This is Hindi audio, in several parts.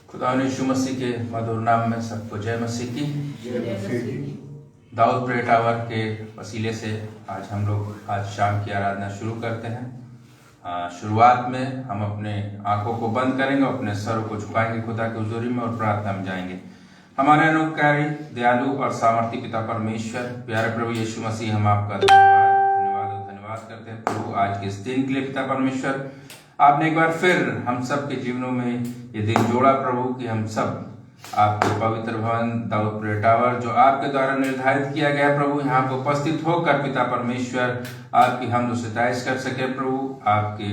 खुदा यीशु मसीह के मधुर नाम में सबको जय मसीह की। दाऊद प्रेयर टावर के वसीले से आज शाम की आराधना शुरू करते हैं। शुरुआत में हम अपने आंखों को बंद करेंगे, अपने सर को झुकाएंगे खुदा की हुजूरी में और प्रार्थना में जाएंगे। हमारे अनुग्रहकारी दयालु और सामर्थी पिता परमेश्वर, प्यारे प्रभु यीशु मसीह, हम आपका धन्यवाद करते हैं प्रभु आज के इस दिन के लिए। पिता परमेश्वर, आपने एक बार फिर हम सब के जीवनों में ये दिन जोड़ा प्रभु कि हम सब आपके पवित्र भवन दाऊद प्रेयर टावर जो आपके द्वारा निर्धारित किया गया प्रभु, यहाँ पर उपस्थित होकर पिता परमेश्वर आपकी हम सिताइश कर सके प्रभु, आपके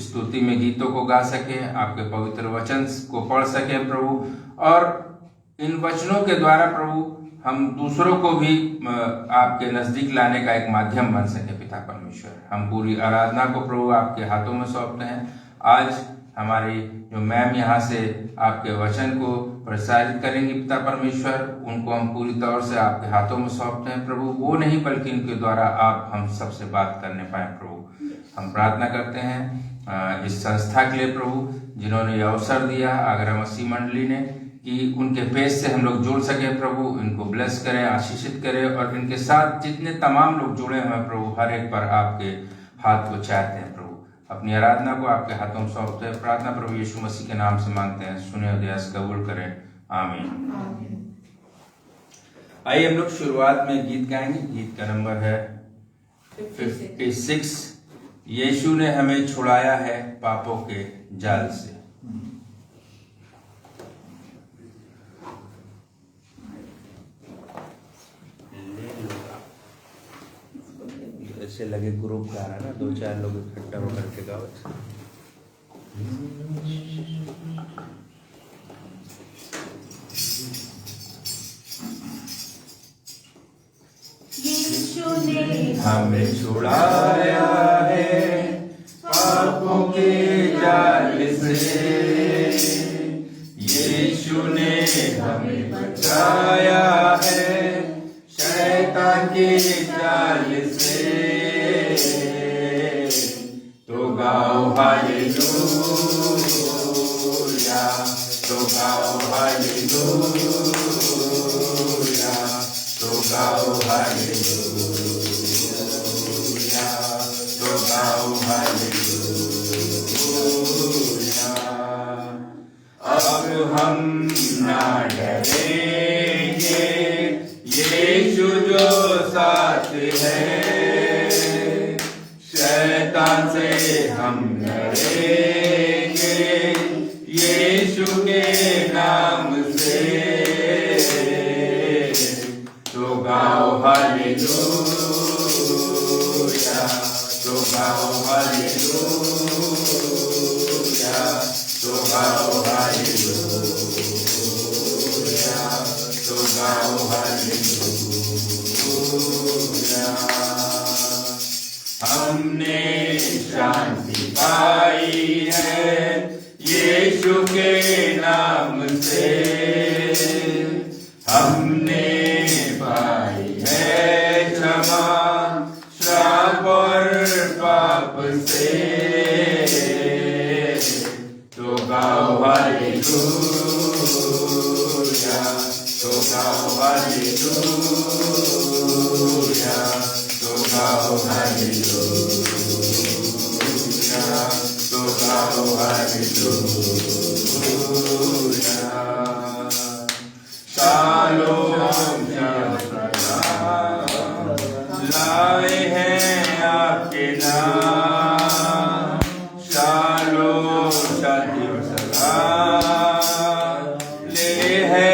स्तुति में गीतों को गा सके, आपके पवित्र वचन को पढ़ सके प्रभु, और इन वचनों के द्वारा प्रभु हम दूसरों को भी आपके नजदीक लाने का एक माध्यम बन सके। पिता परमेश्वर, हम पूरी आराधना को प्रभु आपके हाथों में सौंपते हैं। आज हमारी जो मैम यहाँ से आपके वचन को प्रसारित करेंगी पिता परमेश्वर, उनको हम पूरी तौर से आपके हाथों में सौंपते हैं प्रभु। वो नहीं बल्कि इनके द्वारा आप हम सबसे बात करने पाए प्रभु। हम प्रार्थना करते हैं इस संस्था के लिए प्रभु, जिन्होंने ये अवसर दिया आगरा मसीह मंडली ने, कि उनके पेज से हम लोग जुड़ सके प्रभु। इनको ब्लेस करें, आशीषित करें, और इनके साथ जितने तमाम लोग जुड़े हुए हैं प्रभु, हर एक पर आपके हाथ को चाहते हैं प्रभु। अपनी आराधना को आपके हाथों में सौंपते हैं। प्रार्थना प्रभु यीशु मसीह के नाम से मांगते हैं, सुने और दया से कबूल करें, आमीन। आइए हम लोग शुरुआत में गीत गाएंगे। गीत का नंबर है 56। यीशु ने हमें छुड़ाया है पापों के जाल से। ऐसे लगे ग्रुप गा रहा है ना, 2-4 लोग इकट्ठा होकर के गाओ। यीशु ने हमें छुड़ाया है पापों के जाल से, यीशु ने हमें बचाया है शैतान के जाल से। तो गाओ हालेलुया, तो गाओ हालेलुया, तो गाओ हालेलुया, तो गाओ हालेलुया। अब हम ना डरेंगे, यीशु जो साथ है, शैतान से हम डरेंगे यीशु के नाम से। तो गाओ हालेलुया, तो गाओ हालेलुया, तो गाओ हालेलुया, तो गाओ हालेलुया। हमने शांति पाई है यीशु के नाम से, हमने पाई है क्षमा श्राप और पाप से। तो गाओ हालेलुया, तो गाओ हालेलुया, तो गाओ हालेलुया, तो गाओ हालेलुया। शालोम लाए हैं आपके नाम, शालोम शांति और सलाम ले है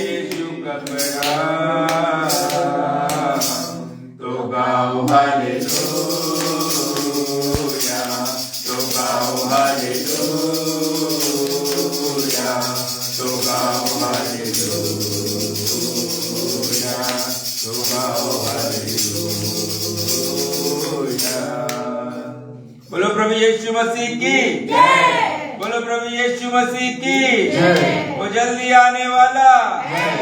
यीशु का पैगाम। तो गाओ हालेलुया, तो गाओ हालेलुया, तो गाओ हालेलुया, तो गाओ हालेलुया। बोलो प्रभु यीशु मसीह की जय, बोलो प्रभु यीशु मसीह की जय। वो जल्दी आने वाला है।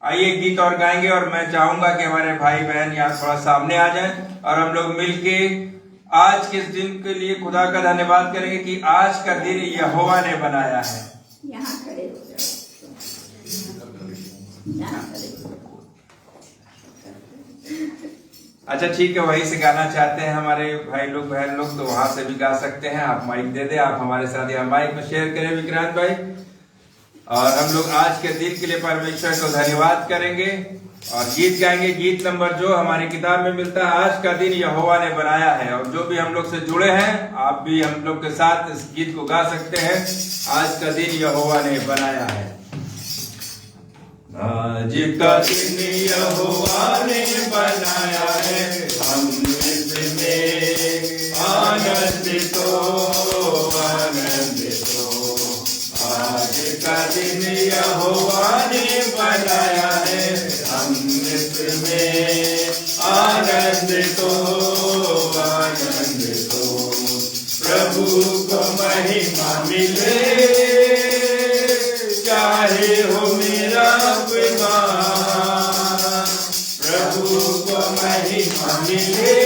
आइए गीत और गाएंगे, और मैं चाहूंगा कि हमारे भाई बहन यहाँ थोड़ा सामने आ जाएं और हम लोग मिलके आज के दिन के लिए खुदा का धन्यवाद करेंगे कि आज का दिन यहोवा ने बनाया है। यहाँ खड़े हो जाओ, यहाँ खड़े हो जाओ। अच्छा ठीक है, वहीं से गाना चाहते हैं हमारे भाई लोग बहन लोग तो वहां से भी गा सकते हैं। आप माइक दे दें, आप हमारे साथ यहाँ माइक में शेयर करें विक्रांत भाई। और हम लोग आज के दिन के लिए परमेश्वर को धन्यवाद करेंगे और गीत गाएंगे। गीत नंबर जो हमारी किताब में मिलता है, आज का दिन यहोवा ने बनाया है। और जो भी हम लोग से जुड़े हैं, आप भी हम लोग के साथ इस गीत को गा सकते हैं। आज का दिन यहोवा ने बनाया है। आज का दिन यहोवा ने बनाया है, हम इसमें आनंदित हो, आनंदित हो। आज का दिन यहोवा ने बनाया है, हम इसमें आनंदित हो, आनंदित हो। प्रभु को महिमा मिले, चाहे हो मेरा अपमान। प्रभु को महिमा मिले,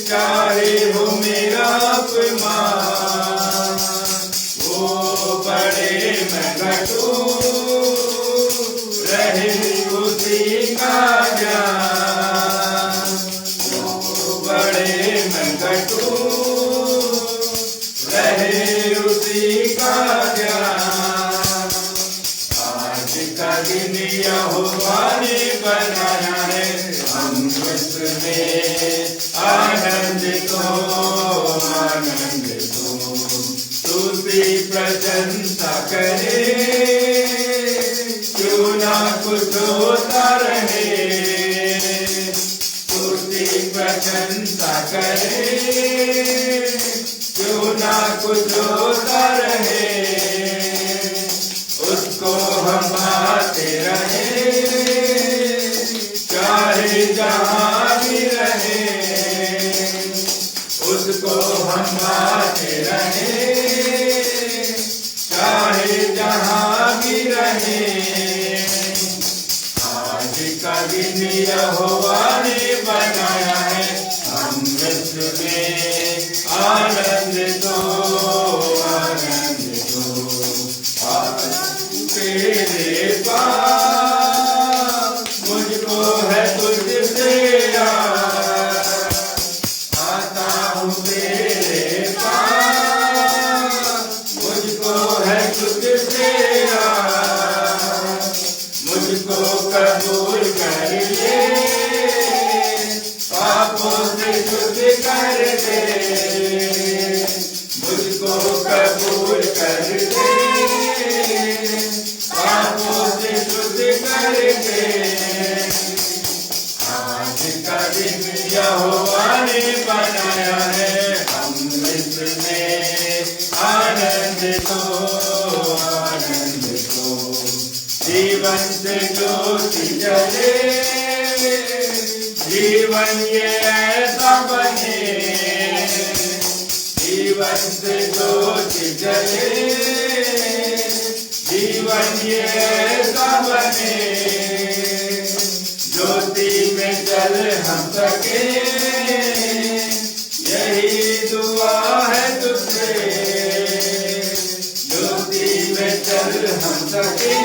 चाहे हो मेरा अपमान। वो बड़े मैं घटू, रहे उसी का ज्ञान। वो बड़े मैं घटू, रहे उसी का ज्ञान। दिन यहोवा ने बनाया है, हम उसमें आनंदित हो, आनंदित हो। स्तुति प्रशंसा करे, क्यों ना कुछ होता रहे। स्तुति प्रशंसा करे, क्यों ना कुछ होता रहे। उसको हम आते रहे, चाहे जहाँ भी रहे। उसको हम आते रहे, चाहे जहाँ भी रहे। आज का दिन यहोवा ने बनाया है, हम इसमें आनंदित हो, आनंदित हो। तेरे पास मुझको है तुझसे यार, आता हूँ तेरे पास मुझको है तुझसे यार। मुझको कबूल कर ले, पापों से शुद्ध कर दे। मुझको कबूल कर दे, पापों से शुद्ध कर दे। आज का दिन यहोवा ने बनाया है, हम इसमें आनंदित हो, आनंदित हो। जीवन से ज्योति जले, जीवन ये ऐसा बने। जीवन से ज्योति जले, जीवन ये ऐसा बने। ज्योति में जल हम सके, यही दुआ है तुझसे। ज्योति में जल हम सके,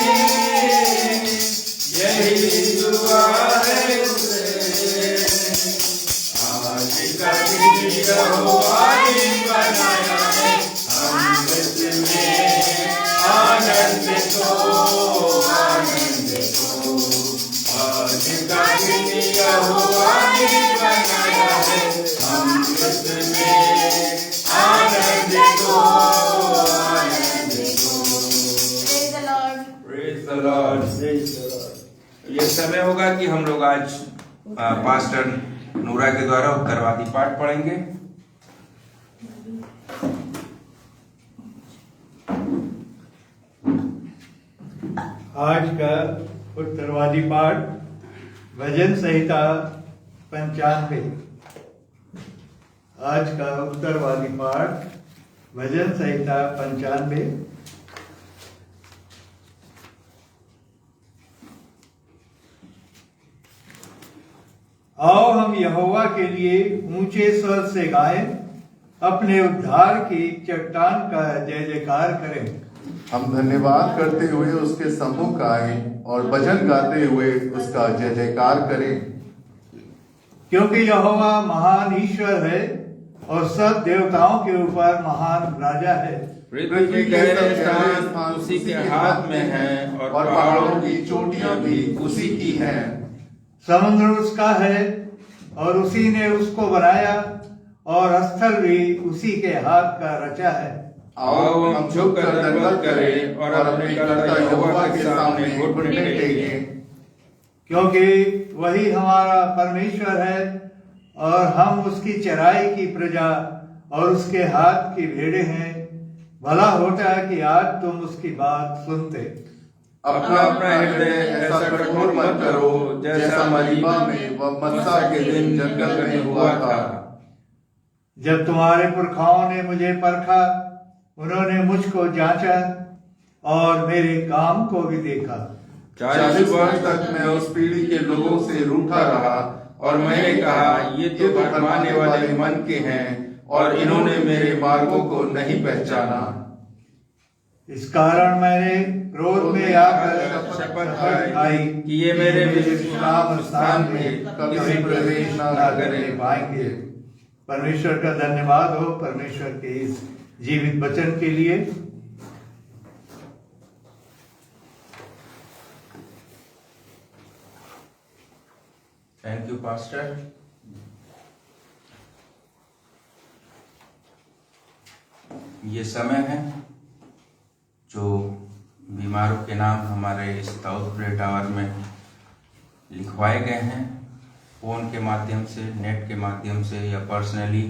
यही दुआ है तुझसे। आज का दिन यहोवा ने बनाया है, हम इसमें आनंदित हो, आनंदित हो। आज का दिन यहोवा ने बनाया है, हम इसमें आनंदित हो, आनंदित हो। Praise the Lord. Praise the Lord. Praise the Lord. ये समय होगा कि हम लोग आज पास्टर नूरा के द्वारा उत्तरवादी पाठ पढ़ेंगे। आज का उत्तरवादी पाठ भजन संहिता 95। आज का उत्तरवादी पाठ भजन संहिता 95। आओ हम यहोवा के लिए ऊंचे स्वर से गाएं, अपने उद्धार की चट्टान का जय जयकार करें। हम धन्यवाद करते हुए उसके सम्मुख आए और भजन गाते हुए उसका जय जयकार करें। क्योंकि यहोवा महान ईश्वर है और सब देवताओं के ऊपर महान राजा है। पृथ्वी के स्थान उसी के हाथ में है और पहाड़ों की चोटियां भी उसी की हैं। समुद्र उसका है और उसी ने उसको बनाया और स्थल भी उसी के हाथ का रचा है। आओ हम झुककर दंडवत करें और अपने कर्ता यहोवा के सामने घुटने टेकें। क्योंकि वही हमारा परमेश्वर है और हम उसकी चराई की प्रजा और उसके हाथ की भेड़ें हैं। भला होता है कि आज तुम उसकी बात सुनते। अपना अपना हृदय ऐसा कठोर मत करो जैसा मरीबा में व मस्सा के दिन जंगल में हुआ था। जब तुम्हारे पुरखाओं ने मुझे परखा, उन्होंने मुझको जांचा और मेरे काम को भी देखा। 40 वर्ष तक मैं उस पीढ़ी के लोगों से रूठा रहा और मैंने कहा, ये तो भरमाने वाले मन के हैं और इन्होंने मेरे मार्गों को नहीं पहचाना। इस कारण मैंने क्रोध में आकर शपथ खाई कि ये मेरे विश्राम स्थान में कभी प्रवेश न करने पाएंगे। परमेश्वर का धन्यवाद हो परमेश्वर के इस जीवित वचन के लिए। Thank you pastor. ये समय है जो बीमारों के नाम हमारे इस दाऊद प्रेयर टावर में लिखवाए गए हैं, फ़ोन के माध्यम से, नेट के माध्यम से या पर्सनली,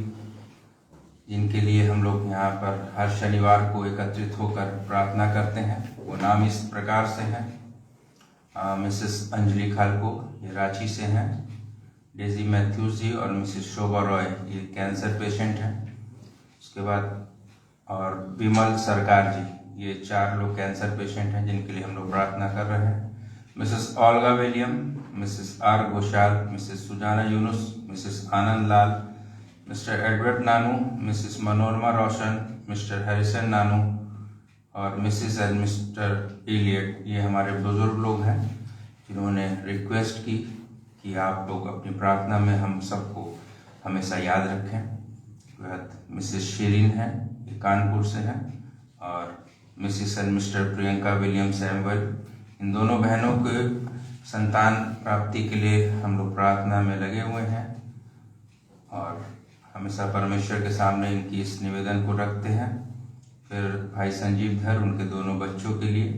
जिनके लिए हम लोग यहाँ पर हर शनिवार को एकत्रित होकर प्रार्थना करते हैं। वो नाम इस प्रकार से हैं। मिसेस अंजलि खालको, ये रांची से हैं। डेजी मैथ्यूज जी और मिसेस शोभा रॉय, ये कैंसर पेशेंट हैं। उसके बाद और विमल सरकार जी, ये 4 लोग कैंसर पेशेंट हैं जिनके लिए हम लोग प्रार्थना कर रहे हैं। Mrs Olga William, Mrs R Ghoshal, Mrs Susanna Yunus, Mrs Anand Lal, Mr Edward Nanu, Mrs Manorama Roshan, Mr Harrison Nanu और मिसेस एंड मिस्टर इलियट, ये हमारे बुजुर्ग लोग हैं जिन्होंने रिक्वेस्ट की कि आप लोग अपनी प्रार्थना में हम सबको हमेशा याद रखें। मिसेस शीरीन हैं, ये कानपुर से हैं, और Mrs and Mr Priyanka William Samuel, इन दोनों बहनों के संतान प्राप्ति के लिए हम लोग प्रार्थना में लगे हुए हैं और हमेशा परमेश्वर के सामने इनकी इस निवेदन को रखते हैं। फिर भाई संजीव धर, उनके दोनों बच्चों के लिए,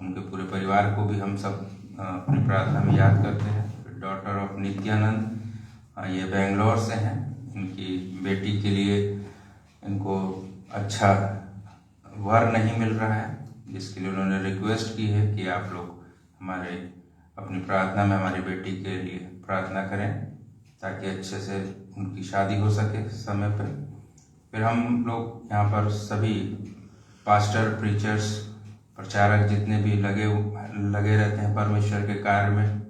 उनके पूरे परिवार को भी हम सब अपनी प्रार्थना में याद करते हैं। फिर डॉटर ऑफ नित्यानंद, ये बेंगलोर से हैं, इनकी बेटी के लिए इनको अच्छा वर नहीं मिल रहा है, जिसके लिए उन्होंने रिक्वेस्ट की है कि आप लोग हमारे अपनी प्रार्थना में हमारी बेटी के लिए प्रार्थना करें ताकि अच्छे से उनकी शादी हो सके समय पर। फिर हम लोग यहाँ पर सभी पास्टर, प्रीचर्स, प्रचारक जितने भी लगे रहते हैं परमेश्वर के कार्य में,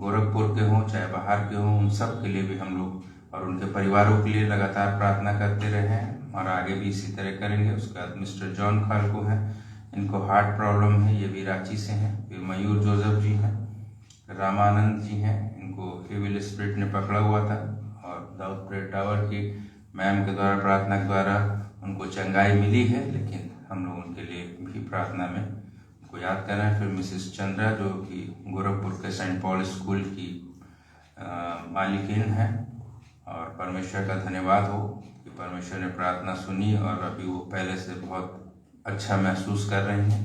गोरखपुर के हों चाहे बाहर के हों, उन सब के लिए भी हम लोग और उनके परिवारों के लिए लगातार प्रार्थना करते रहे हैं और आगे भी इसी तरह करेंगे। उसके बाद मिस्टर जॉन खालको हैं, इनको हार्ट प्रॉब्लम है, ये भी रांची से हैं। फिर मयूर जोसेफ जी हैं, रामानंद जी हैं, इनको एविल स्पिरिट ने पकड़ा हुआ था और दाऊद प्रेयर टावर की मैम के द्वारा प्रार्थना के द्वारा उनको चंगाई मिली है, लेकिन हम लोग उनके लिए भी प्रार्थना में उनको याद कर रहे हैं। फिर मिसेस चंद्रा जो कि गोरखपुर के सेंट पॉल स्कूल की मालिकिन हैं, और परमेश्वर का धन्यवाद हो कि परमेश्वर ने प्रार्थना सुनी और अभी वो पहले से बहुत अच्छा महसूस कर रहे हैं।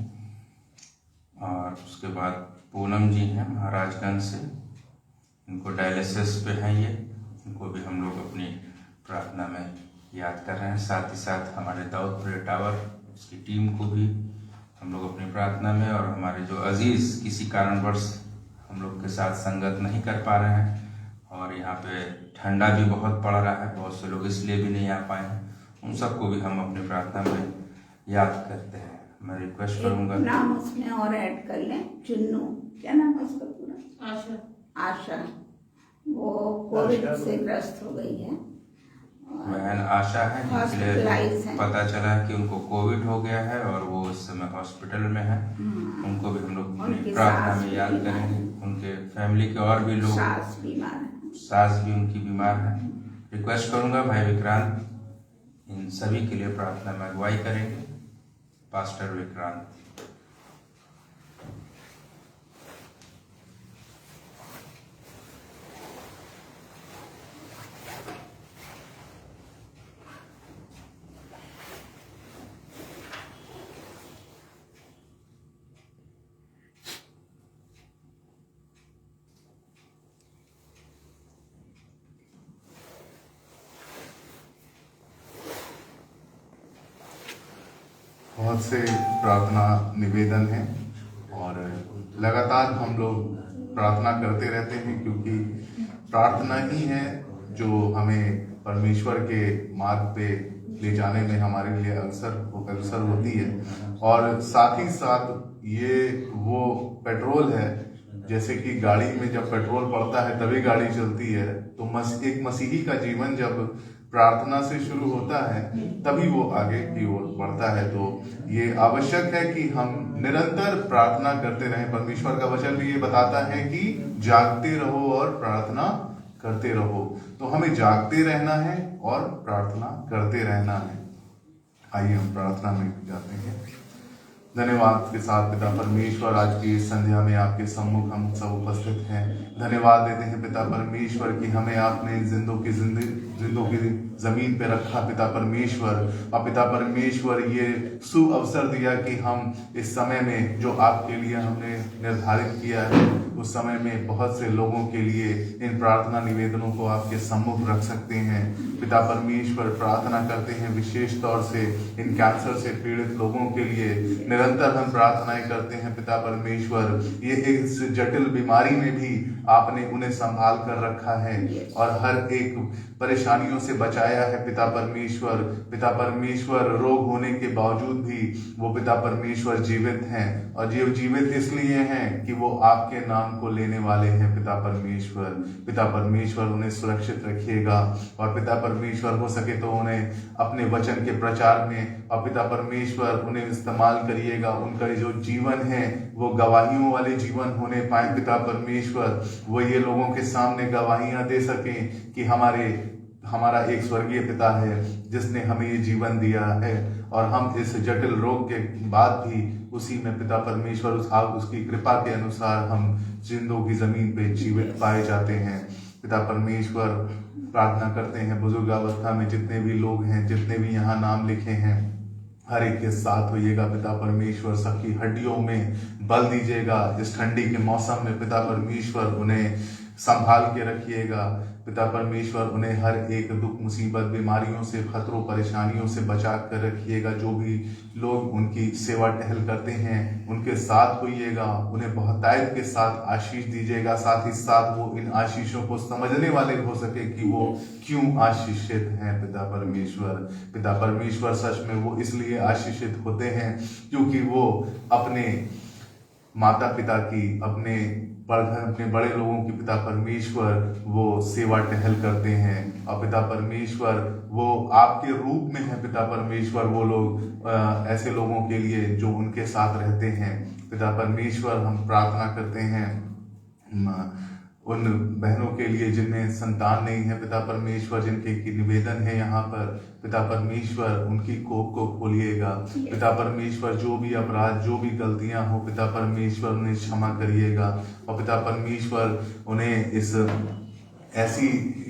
और उसके बाद पूनम जी हैं महाराजगंज से, इनको डायलिसिस पे हैं, ये इनको भी हम लोग अपनी प्रार्थना में याद कर रहे हैं। साथ ही साथ हमारे दाऊद प्रेयर टावर उसकी टीम को भी हम लोग अपनी प्रार्थना में, और हमारे जो अजीज़ किसी कारणवश हम लोग के साथ संगत नहीं कर पा रहे हैं और यहाँ पे ठंडा भी बहुत पड़ रहा है, बहुत से लोग इसलिए भी नहीं आ पाए हैं, उन सबको भी हम अपनी प्रार्थना में याद करते हैं। मैं रिक्वेस्ट करूंगा नाम उसमें और ऐड कर लें, चुन्नू, क्या नाम है उसका पूरा? आशा। आशा, वो कोविड से ग्रस्त हो गई है। बहन आशा है जिससे हॉस्पिटलाइज है। पता चला कि उनको कोविड हो गया है और वो इस समय हॉस्पिटल में है। उनको भी हम लोग उनकी अपनी प्रार्थना सास में भी याद बीमार करेंगे। है। उनके फैमिली के और भी लोग, सास बीमार है। सास भी उनकी बीमार है। रिक्वेस्ट करूंगा भाई विक्रांत इन सभी के लिए प्रार्थना में अगुवाई करेंगे। पास्टर विक्रांत। बहुत से प्रार्थना निवेदन हैं और लगातार हम लोग प्रार्थना करते रहते हैं, क्योंकि प्रार्थना ही है जो हमें परमेश्वर के मार्ग पे ले जाने में हमारे लिए अवसर होती है। और साथ ही साथ ये वो पेट्रोल है, जैसे कि गाड़ी में जब पेट्रोल पड़ता है तभी गाड़ी चलती है, तो एक मसीही का जीवन जब प्रार्थना से शुरू होता है तभी वो आगे की ओर बढ़ता है। तो ये आवश्यक है कि हम निरंतर प्रार्थना करते रहें। परमेश्वर का वचन भी ये बताता है कि जागते रहो और प्रार्थना करते रहो। तो हमें जागते रहना है और प्रार्थना करते रहना है। आइए हम प्रार्थना में जाते हैं। धन्यवाद के साथ पिता परमेश्वर, आज की इस संध्या में आपके सम्मुख हम सब उपस्थित हैं। धन्यवाद देते हैं पिता परमेश्वर कि हमें आपने जिंदों की जमीन पे रखा पिता परमेश्वर। और पिता परमेश्वर ये सुअवसर दिया कि हम इस समय में जो आपके लिए हमने निर्धारित किया है, उस समय में बहुत से लोगों के लिए इन प्रार्थना निवेदनों को आपके सम्मुख रख सकते हैं। पिता परमेश्वर, प्रार्थना करते हैं विशेष तौर से इन कैंसर से पीड़ित लोगों के लिए निरंतर हम प्रार्थनाएं करते हैं। पिता परमेश्वर, ये इस जटिल बीमारी में भी आपने उन्हें संभाल कर रखा है और हर एक परेशानियों से बचाया है। पिता परमेश्वर, रोग होने के बावजूद भी वो पिता परमेश्वर जीवित हैं, और ये जीवित इसलिए हैं कि वो आपके नाम को लेने वाले हैं। पिता परमेश्वर उन्हें सुरक्षित रखिएगा, और पिता परमेश्वर हो सके तो उन्हें अपने वचन के प्रचार में, और पिता परमेश्वर उन्हें इस्तेमाल करिएगा। उनका जो जीवन है वो गवाहियों वाले जीवन होने पाए। पिता परमेश्वर, वो ये लोगों के सामने गवाहियां दे सकें कि हमारा एक स्वर्गीय पिता है जिसने हमें ये जीवन दिया है, और हम इस जटिल रोग के बाद भी उसी में पिता परमेश्वर उसकी कृपा के अनुसार हम जिंदों की जमीन पे जीवित पाए जाते हैं। पिता परमेश्वर, प्रार्थना करते हैं बुजुर्गावस्था में जितने भी लोग हैं, जितने भी यहाँ नाम लिखे हैं, हर एक के साथ होइएगा। पिता परमेश्वर, सबकी हड्डियों में बल दीजिएगा। इस ठंडी के मौसम में पिता परमेश्वर उन्हें संभाल के रखिएगा। पिता परमेश्वर, उन्हें हर एक दुख, मुसीबत, बीमारियों से, खतरों, परेशानियों से बचा कर रखिएगा। जो भी लोग उनकी सेवा टहल करते हैं उनके साथ होइएगा। उन्हें बहुतायत के साथ आशीष दीजिएगा। साथ ही साथ वो इन आशीषों को समझने वाले हो सके कि वो क्यों आशीषित हैं। पिता परमेश्वर, सच में वो इसलिए आशीषित होते हैं क्योंकि वो अपने माता पिता की, अपने बड़े लोगों की पिता परमेश्वर वो सेवा टहल करते हैं। और पिता परमेश्वर, वो आपके रूप में है। पिता परमेश्वर, वो लोग ऐसे लोगों के लिए जो उनके साथ रहते हैं। पिता परमेश्वर, हम प्रार्थना करते हैं उन बहनों के लिए जिन्हें संतान नहीं है। पिता परमेश्वर, जिनके की निवेदन है यहाँ पर, पिता परमेश्वर उनकी कोख को खोलिएगा। पिता परमेश्वर, जो भी अपराध, जो भी गलतियां हो, पिता परमेश्वर उन्हें क्षमा करिएगा। और पिता परमेश्वर, उन्हें इस ऐसी,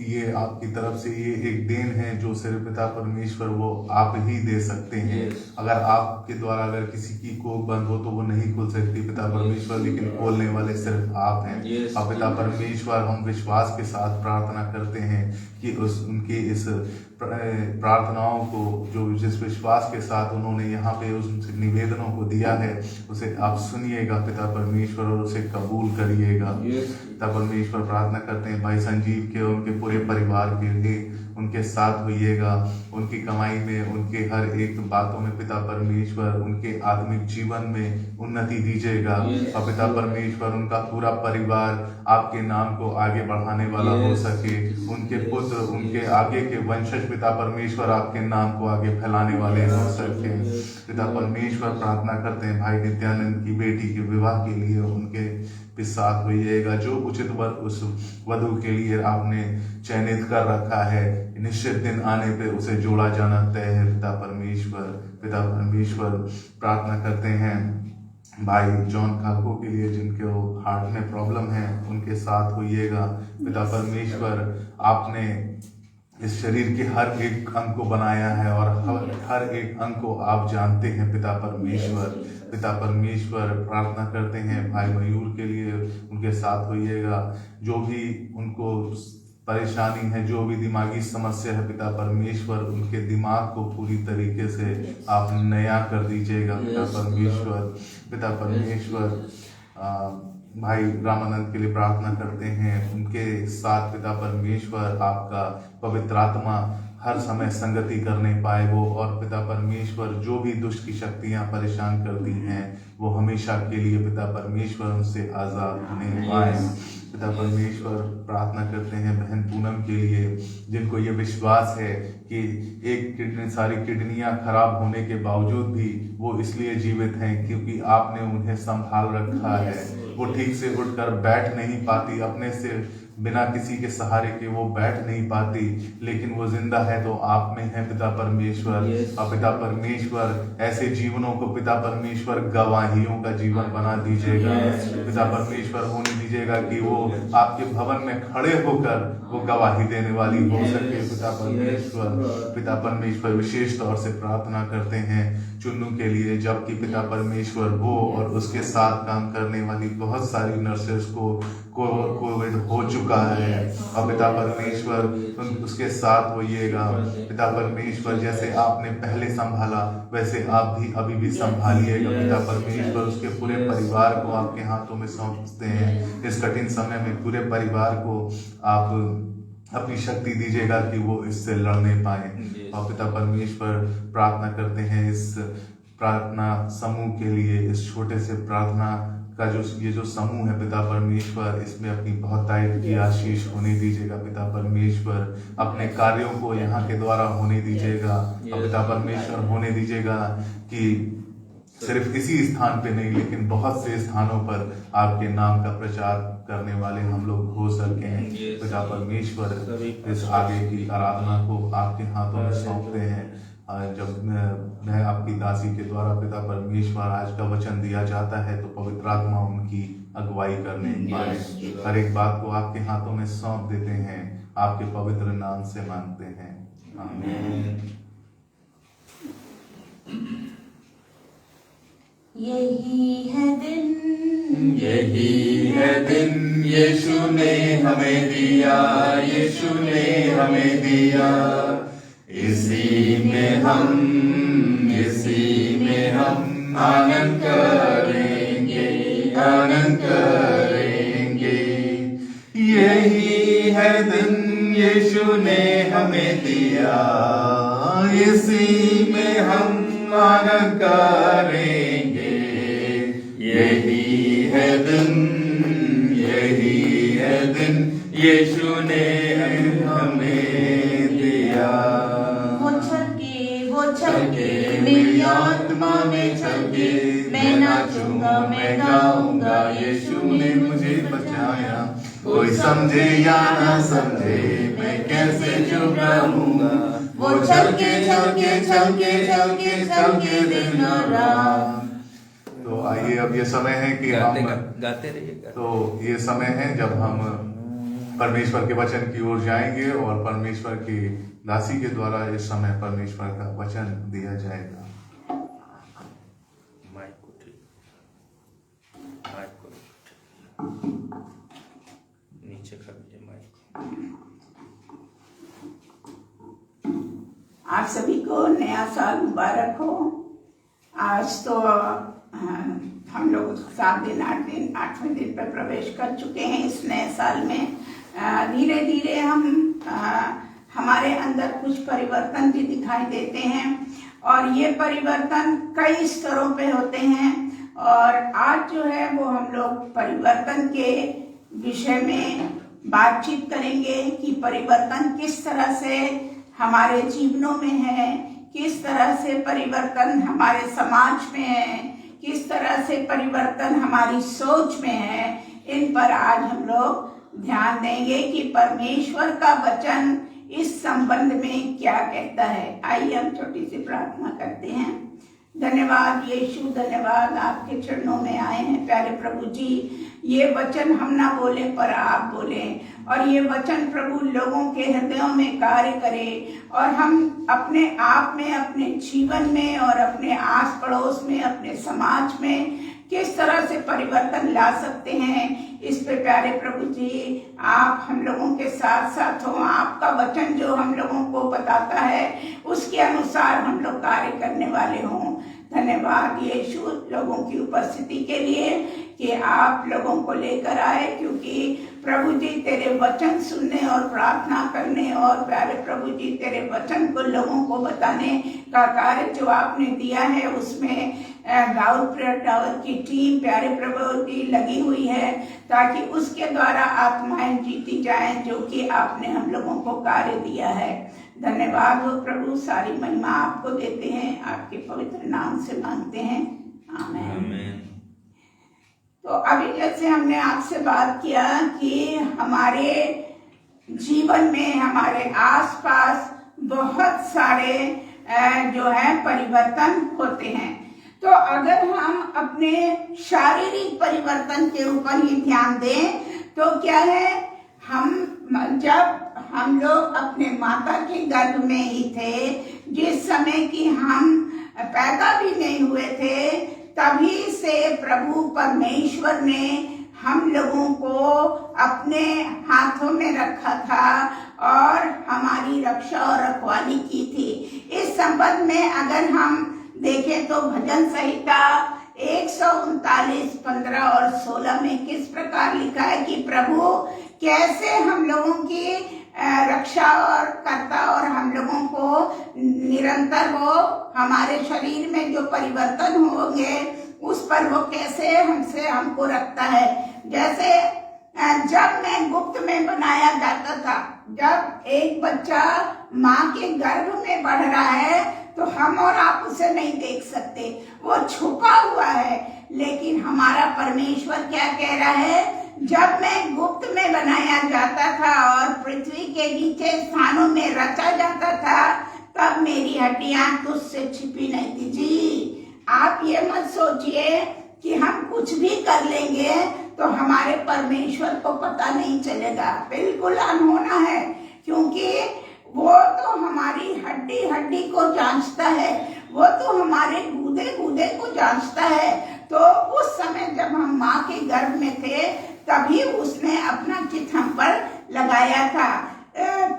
ये आपकी तरफ से ये एक देन है जो सिर्फ पिता परमेश्वर वो आप ही दे सकते हैं। अगर आपके द्वारा अगर किसी की कोख बंद हो तो वो नहीं खोल सकती पिता परमेश्वर, लेकिन खोलने वाले सिर्फ आप हैं। और पिता परमेश्वर, हम विश्वास के साथ प्रार्थना करते हैं कि उनकी इस प्रार्थनाओं को, जो जिस विश्वास के साथ उन्होंने यहाँ पे उस निवेदनों को दिया है, उसे आप सुनिएगा पिता परमेश्वर, और उसे कबूल करिएगा। पिता परमेश्वर, प्रार्थना करते हैं भाई संजीव के और उनके पूरे परिवार के लिए। उनके साथ होइएगा, उनकी कमाई में, उनके हर एक बातों में पिता परमेश्वर उनके आत्मिक जीवन में उन्नति दीजिएगा। और पिता परमेश्वर उनका पूरा परिवार आपके नाम को आगे बढ़ाने वाला हो सके, उनके पुत्र, उनके आगे के वंशज पिता परमेश्वर आपके नाम को आगे फैलाने वाले हो सके। पिता परमेश्वर प्रार्थना करते हैं भाई नित्यानंद की बेटी के विवाह के लिए उनके भी साथ होइएगा। जो उचित उस वधु के लिए आपने चयनित कर रखा है, निश्चित दिन आने पे उसे जोड़ा जाना तय है। पिता परमेश्वर प्रार्थना करते हैं भाई जॉन खालको के लिए जिनके हार्ट में प्रॉब्लम है, उनके साथ होइएगा। पिता परमेश्वर आपने इस शरीर के हर एक अंग को बनाया है और हर एक अंग को आप जानते हैं। पिता परमेश्वर प्रार्थना करते हैं भाई मयूर के लिए, उनके साथ होइएगा। जो भी उनको परेशानी है, जो भी दिमागी समस्या है, पिता परमेश्वर उनके दिमाग को पूरी तरीके से आप नया कर दीजिएगा। पिता परमेश्वर भाई रामानंद के लिए प्रार्थना करते हैं, उनके साथ पिता परमेश्वर आपका पवित्र आत्मा हर समय संगति करने पाए वो, और पिता परमेश्वर जो भी दुष्ट की शक्तियां परेशान करती हैं वो हमेशा के लिए पिता परमेश्वर उनसे आजाद होने पाए। पिता परमेश्वर प्रार्थना करते हैं बहन पूनम के लिए, जिनको ये विश्वास है कि एक सारी किडनियां खराब होने के बावजूद भी वो इसलिए जीवित हैं क्योंकि आपने उन्हें संभाल रखा है। वो ठीक से उठकर बैठ नहीं पाती, अपने से बिना किसी के सहारे के वो बैठ नहीं पाती, लेकिन वो जिंदा है तो आप में है पिता परमेश्वर। और पिता परमेश्वर ऐसे जीवनों को पिता परमेश्वर गवाहियों का जीवन बना दीजिएगा। पिता परमेश्वर होने दीजिएगा कि वो आपके भवन में खड़े होकर वो गवाही देने वाली हो सके। पिता परमेश्वर विशेष तौर से प्रार्थना करते हैं चुन्नू के लिए, जबकि पिता परमेश्वर वो और उसके साथ काम करने वाली बहुत सारी नर्सेस को कोविड हो चुका है। और पिता परमेश्वर उसके साथ होइएगा। पिता परमेश्वर जैसे आपने पहले संभाला वैसे आप भी अभी भी संभालिएगा। पिता परमेश्वर उसके पूरे परिवार को आपके हाथों में सौंपते हैं। इस कठिन समय में पूरे परिवार को आप अपनी शक्ति दीजिएगा कि वो इससे लड़ने पाए। और पिता परमेश्वर प्रार्थना करते हैं इस प्रार्थना समूह के लिए, इस छोटे से प्रार्थना का जो समूह है पिता परमेश्वर, इसमें अपनी बहुतायत की आशीष होने दीजिएगा। पिता परमेश्वर अपने कार्यों को यहाँ के द्वारा होने दीजिएगा। और पिता परमेश्वर होने दीजिएगा कि सिर्फ इसी स्थान पे नहीं लेकिन बहुत से स्थानों पर आपके नाम का प्रचार करने वाले हम लोग हो सकें। पिता परमेश्वर इस आगे की आराधना को आपके हाथों में सौंपते हैं। जब मैं आपकी दासी के द्वारा पिता परमेश्वर आज का वचन दिया जाता है तो पवित्र आत्मा उनकी अगुवाई करने पाए। हर एक बात को आपके हाथों में सौंप देते हैं, आपके पवित्र नाम से मांगते हैं, आमीन। यही है दिन, यही है दिन यीशु ने हमें दिया, यीशु ने हमें दिया। इसी में हम आनंद करेंगे, आनंद करेंगे। यही है दिन यीशु ने हमें दिया, इसी में हम आनंद करेंगे। यही है दिन यीशु ने हमें दिया। वो छलके मेरी आत्मा में छलके, मैं नाचूंगा, मैं गाऊंगा, यीशु ने मुझे बचाया। कोई समझे या ना समझे मैं कैसे चुप रहूंगा। वो छलके छलके छलके छलके छलके दिन और रात। तो आइए अब ये समय है कि हम गाते रहिए। तो ये समय है जब हम परमेश्वर के वचन की ओर जाएंगे और परमेश्वर की दासी के द्वारा इस समय परमेश्वर का वचन दिया जाएगा। माइक को ठीक, माइक को नीचे कर दीजिए माइक को। आप सभी को नया साल मुबारक हो। आज तो हम लोग 7 दिन 8 दिन 8वें दिन पर प्रवेश कर चुके हैं इस नए साल में। धीरे धीरे हम हमारे अंदर कुछ परिवर्तन भी दिखाई देते हैं और ये परिवर्तन कई स्तरों पे होते हैं। और आज जो है वो हम लोग परिवर्तन के विषय में बातचीत करेंगे कि परिवर्तन किस तरह से हमारे जीवनों में है, किस तरह से परिवर्तन हमारे समाज में है, किस तरह से परिवर्तन हमारी सोच में है। इन पर आज हम लोग ध्यान देंगे कि परमेश्वर का वचन इस संबंध में क्या कहता है। आइए हम छोटी सी प्रार्थना करते हैं। धन्यवाद यीशु, धन्यवाद आपके चरणों में आए हैं प्यारे प्रभु जी। ये वचन हम ना बोले पर आप बोले और ये वचन प्रभु लोगों के हृदयों में कार्य करे और हम अपने आप में, अपने जीवन में और अपने आस पड़ोस में, अपने समाज में किस तरह से परिवर्तन ला सकते हैं, इस पे प्यारे प्रभु जी आप हम लोगों के साथ साथ हो। आपका वचन जो हम लोगों को बताता है उसके अनुसार हम लोग कार्य करने वाले हों। धन्यवाद यीशु लोगों की उपस्थिति के लिए कि आप लोगों को लेकर आए, क्योंकि प्रभु जी तेरे वचन सुनने और प्रार्थना करने और प्यारे प्रभु जी तेरे वचन को लोगों को बताने का कार्य जो आपने दिया है उसमें दाऊद प्रेयर टावर की टीम प्यारे प्रभु जी लगी हुई है ताकि उसके द्वारा आत्माएं जीती जाएं जो कि आपने हम लोगों को कार्य दिया है। धन्यवाद हो प्रभु, सारी महिमा आपको देते हैं, आपके पवित्र नाम से मांगते हैं, आमीन। तो अभी जैसे हमने आपसे बात किया कि हमारे जीवन में, हमारे आसपास बहुत सारे जो है परिवर्तन होते हैं। तो अगर हम अपने शारीरिक परिवर्तन के ऊपर ही ध्यान दें तो क्या है, जब हम लोग अपने माता के गर्भ में ही थे, जिस समय कि हम पैदा भी नहीं हुए थे, तभी से प्रभु परमेश्वर ने हम लोगों को अपने हाथों में रखा था और हमारी रक्षा और रखवाली की थी। इस संबंध में अगर हम देखें तो भजन संहिता 139, 15 और 16 में किस प्रकार लिखा है कि प्रभु कैसे हम लोगों की रक्षा और करता और हम लोगों को निरंतर वो हमारे शरीर में जो परिवर्तन होंगे उस पर वो कैसे हमको रखता है। जैसे जब मैं गुप्त में बनाया जाता था, जब एक बच्चा माँ के गर्भ में बढ़ रहा है तो हम और आप उसे नहीं देख सकते, वो छुपा हुआ है। लेकिन हमारा परमेश्वर क्या कह रहा है, जब मैं गुप्त में बनाया जाता था और पृथ्वी के नीचे स्थानों में रचा जाता था, तब मेरी हड्डियां तुझसे छिपी नहीं थी। जी आप ये मत सोचिए कि हम कुछ भी कर लेंगे तो हमारे परमेश्वर को पता नहीं चलेगा, बिल्कुल अनहोना है, क्योंकि वो तो हमारी हड्डी हड्डी को जांचता है, वो तो हमारे गूदे गूदे को जांचता है। तो उस समय जब हम माँ के गर्भ में थे तभी उसने अपना चित्त हम पर लगाया था।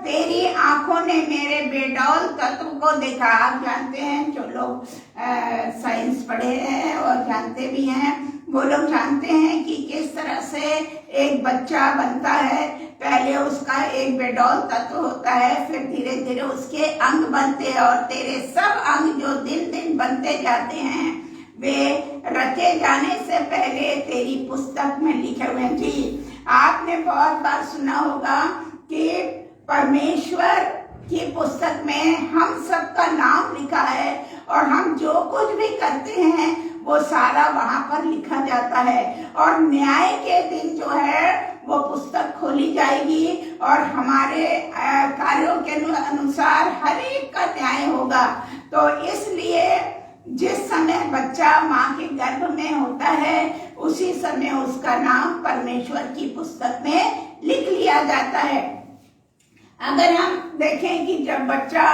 तेरी आंखों ने मेरे बेडौल तत्व को देखा। आप जानते हैं, जो लोग साइंस पढ़े हैं और जानते भी हैं, वो लोग जानते हैं कि किस तरह से एक बच्चा बनता है। पहले उसका एक बेडौल तत्व होता है, फिर धीरे धीरे उसके अंग बनते हैं और तेरे सब अंग जो दिन दिन बनते जाते हैं वे रचे जाने से पहले तेरी पुस्तक में लिखे हुए हैं। जी आपने बहुत बार सुना होगा कि परमेश्वर की पुस्तक में हम सबका नाम लिखा है और हम जो कुछ भी करते हैं वो सारा वहां पर लिखा जाता है और न्याय के दिन जो है वो पुस्तक खोली जाएगी और हमारे कार्यों के अनुसार हर एक का न्याय होगा। तो इसलिए जिस समय बच्चा माँ के गर्भ में होता है उसी समय उसका नाम परमेश्वर की पुस्तक में लिख लिया जाता है। अगर हम देखें कि जब बच्चा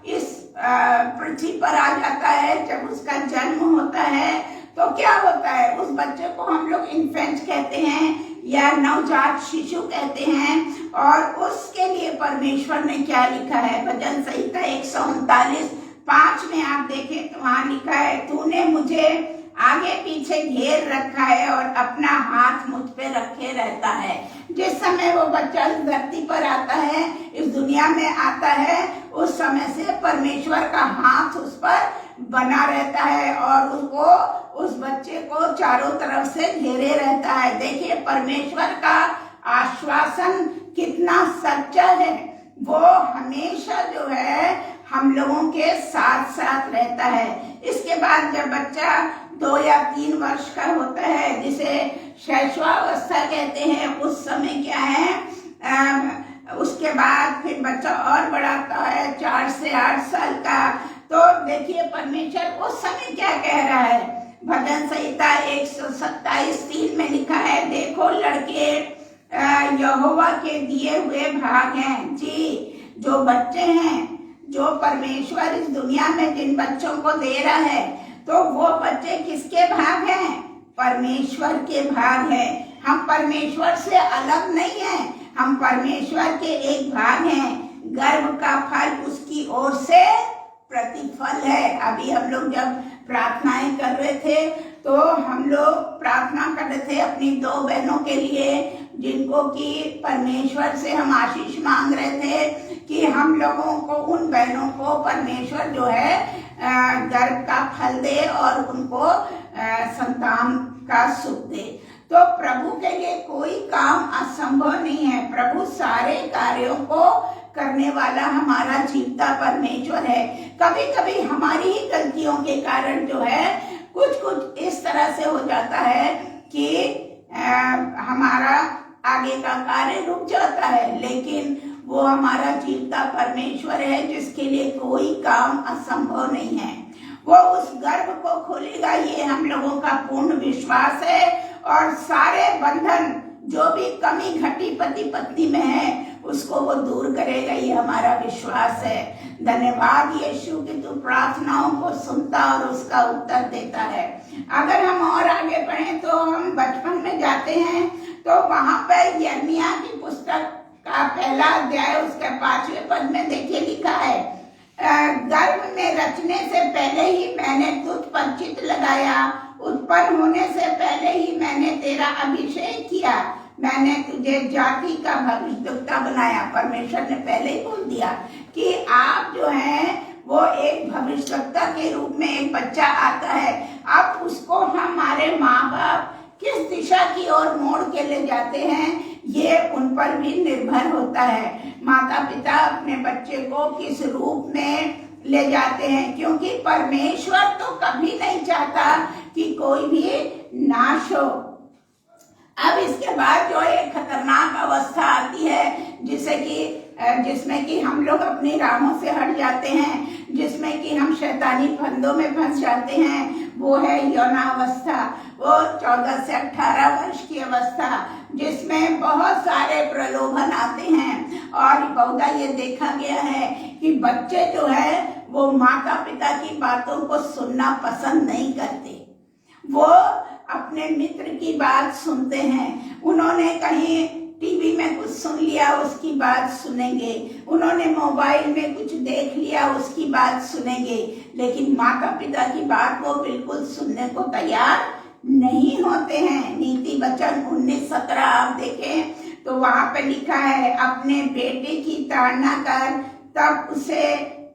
इस पृथ्वी पर आ जाता है, जब उसका जन्म होता है तो क्या होता है, उस बच्चे को हम लोग इन्फेंट कहते हैं या नवजात शिशु कहते हैं। और उसके लिए परमेश्वर ने क्या लिखा है, भजन संहिता 139:5 में आप देखें तो वहां लिखा है, तूने मुझे आगे पीछे घेर रखा है और अपना हाथ मुझ पे रखे रहता है। जिस समय वो बच्चा इस धरती पर आता है, इस दुनिया में आता है, उस समय से परमेश्वर का हाथ उस पर बना रहता है और उसको, उस बच्चे को चारों तरफ से घेरे रहता है। देखिए परमेश्वर का आश्वासन कितना सच्चा है। वो हमेशा जो है हम लोगों के साथ साथ रहता है। इसके बाद जब बच्चा 2 या 3 वर्ष का होता है, जिसे शैशवावस्था कहते हैं, उस समय क्या है, उसके बाद फिर बच्चा और बड़ा होता है 4 से 8 साल का। तो देखिए परमेश्वर उस समय क्या कह रहा है। भजन संहिता 127:3 में लिखा है, देखो लड़के यहोवा के दिए हुए भाग हैं। जी, जो बच्चे हैं, जो परमेश्वर इस दुनिया में जिन बच्चों को दे रहा है, तो वो बच्चे किसके भाग हैं? परमेश्वर के भाग हैं। हम परमेश्वर से अलग नहीं हैं, हम परमेश्वर के एक भाग हैं। गर्भ का फल उसकी ओर से प्रतिफल है। अभी हम लोग जब प्रार्थनाएं कर रहे थे, तो हम लोग प्रार्थना कर रहे थे अपनी 2 बहनों के लिए, जिनको कि परमेश्वर से हम आशीष मांग रहे थे कि हम लोगों को, उन बहनों को परमेश्वर जो है गर्भ का फल दे और उनको संतान का सुख दे। तो प्रभु के लिए कोई काम असंभव नहीं है। प्रभु सारे कार्यों को करने वाला हमारा जीवता परमेश्वर है। कभी कभी हमारी ही गलतियों के कारण जो है कुछ इस तरह से हो जाता है कि हमारा आगे का कार्य रुक जाता है, लेकिन वो हमारा जीवता परमेश्वर है, जिसके लिए कोई काम असंभव नहीं है। वो उस गर्भ को खोलेगा, ये हम लोगों का पूर्ण विश्वास है। और सारे बंधन, जो भी कमी घटी पति पत्नी में है, उसको वो दूर करेगा, ये हमारा विश्वास है। धन्यवाद यीशु कि तू प्रार्थनाओं को सुनता और उसका उत्तर देता है। अगर हम और आगे बढ़ें तो हम बचपन में जाते हैं, तो वहां पर यिर्मयाह की पुस्तक का 1 अध्याय उसके 5वें पद में देखिए लिखा है, गर्भ में रचने से पहले ही मैंने तुझ पर चित्त लगाया, उत्पन्न होने से पहले ही मैंने तेरा अभिषेक किया, मैंने तुझे जाति का भविष्यद्वक्ता बनाया। परमेश्वर ने पहले ही बोल दिया कि आप जो हैं वो एक भविष्यद्वक्ता के रूप में एक बच्चा आता है। अब उसको हमारे माँ बाप किस दिशा की ओर मोड़ के ले जाते हैं, ये उन पर भी निर्भर होता है। माता पिता अपने बच्चे को किस रूप में ले जाते हैं, क्योंकि परमेश्वर तो कभी नहीं चाहता कि कोई भी नाश हो। अब इसके बाद जो एक खतरनाक अवस्था आती है, जिसमें कि हम लोग अपनी राहों से हट जाते हैं, जिसमें कि हम शैतानी फंदों में फंस जाते हैं, वो है यौनावस्था। वो 14 से 18 वर्ष की अवस्था, जिसमें बहुत सारे प्रलोभन आते हैं। और बहुधा ये देखा गया है कि बच्चे जो है वो माता पिता की बातों को सुनना पसंद नहीं करते। वो अपने मित्र की बात सुनते हैं। उन्होंने कहीं टीवी में कुछ सुन लिया, उसकी बात सुनेंगे। उन्होंने मोबाइल में कुछ देख लिया, उसकी बात सुनेंगे। लेकिन माता पिता की बात वो बिल्कुल सुनने को तैयार नहीं होते हैं। नीति वचन 19:17 आप देखें तो वहां पे लिखा है, अपने बेटे की ताड़ना कर, तब उसे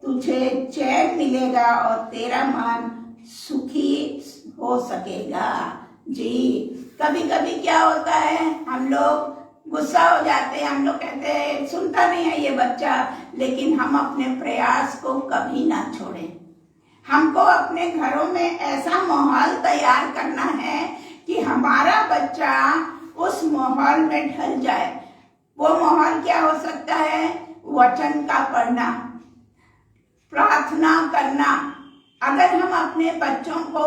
तुझे चैन मिलेगा और तेरा मन सुखी हो सकेगा। जी, कभी कभी क्या होता है, हम लोग गुस्सा हो जाते हैं, हम लोग कहते हैं सुनता नहीं है ये बच्चा, लेकिन हम अपने प्रयास को कभी ना छोड़ें। हमको अपने घरों में ऐसा माहौल तैयार करना है कि हमारा बच्चा उस माहौल में ढल जाए। वो माहौल क्या हो सकता है? वचन का पढ़ना, प्रार्थना करना। अगर हम अपने बच्चों को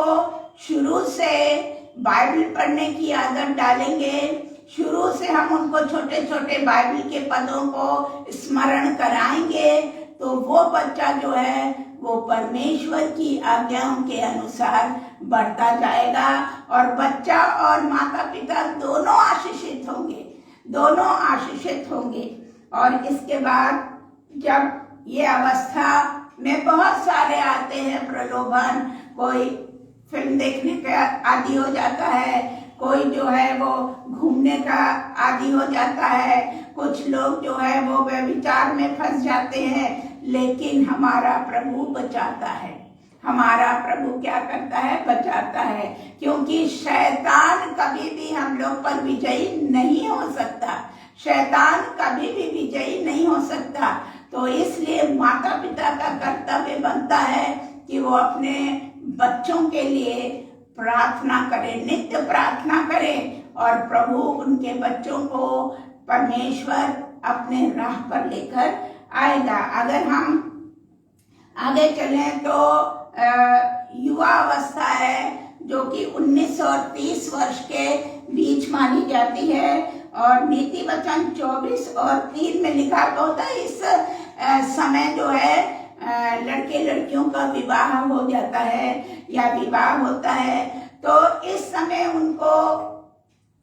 शुरू से बाइबल पढ़ने की आदत डालेंगे, शुरू से हम उनको छोटे छोटे बाइबल के पदों को स्मरण कराएंगे, तो वो बच्चा जो है वो परमेश्वर की आज्ञाओं के अनुसार बढ़ता जाएगा। और बच्चा और माता पिता दोनों आशीषित होंगे, दोनों आशीषित होंगे। और इसके बाद जब ये अवस्था में बहुत सारे आते हैं प्रलोभन, कोई फिल्म देखने का आदी हो जाता है, कोई जो है वो घूमने का आदी हो जाता है, कुछ लोग जो है वो व्यभिचार में फंस जाते हैं। लेकिन हमारा प्रभु बचाता है, हमारा प्रभु क्या करता है? बचाता है, क्योंकि शैतान कभी भी हम लोग पर विजयी नहीं हो सकता, शैतान कभी भी विजयी नहीं हो सकता। तो इसलिए माता पिता का कर्तव्य बनता है कि वो अपने बच्चों के लिए प्रार्थना करें, नित्य प्रार्थना करें, और प्रभु उनके बच्चों को परमेश्वर अपने राह पर लेकर आएगा। अगर हम आगे चलें तो युवा अवस्था है जो कि 19 और 30 वर्ष के बीच मानी जाती है, और नीति वचन 24 और 3 में लिखा होता है इस समय जो है लड़के लड़कियों का विवाह हो जाता है या विवाह होता है। तो इस समय उनको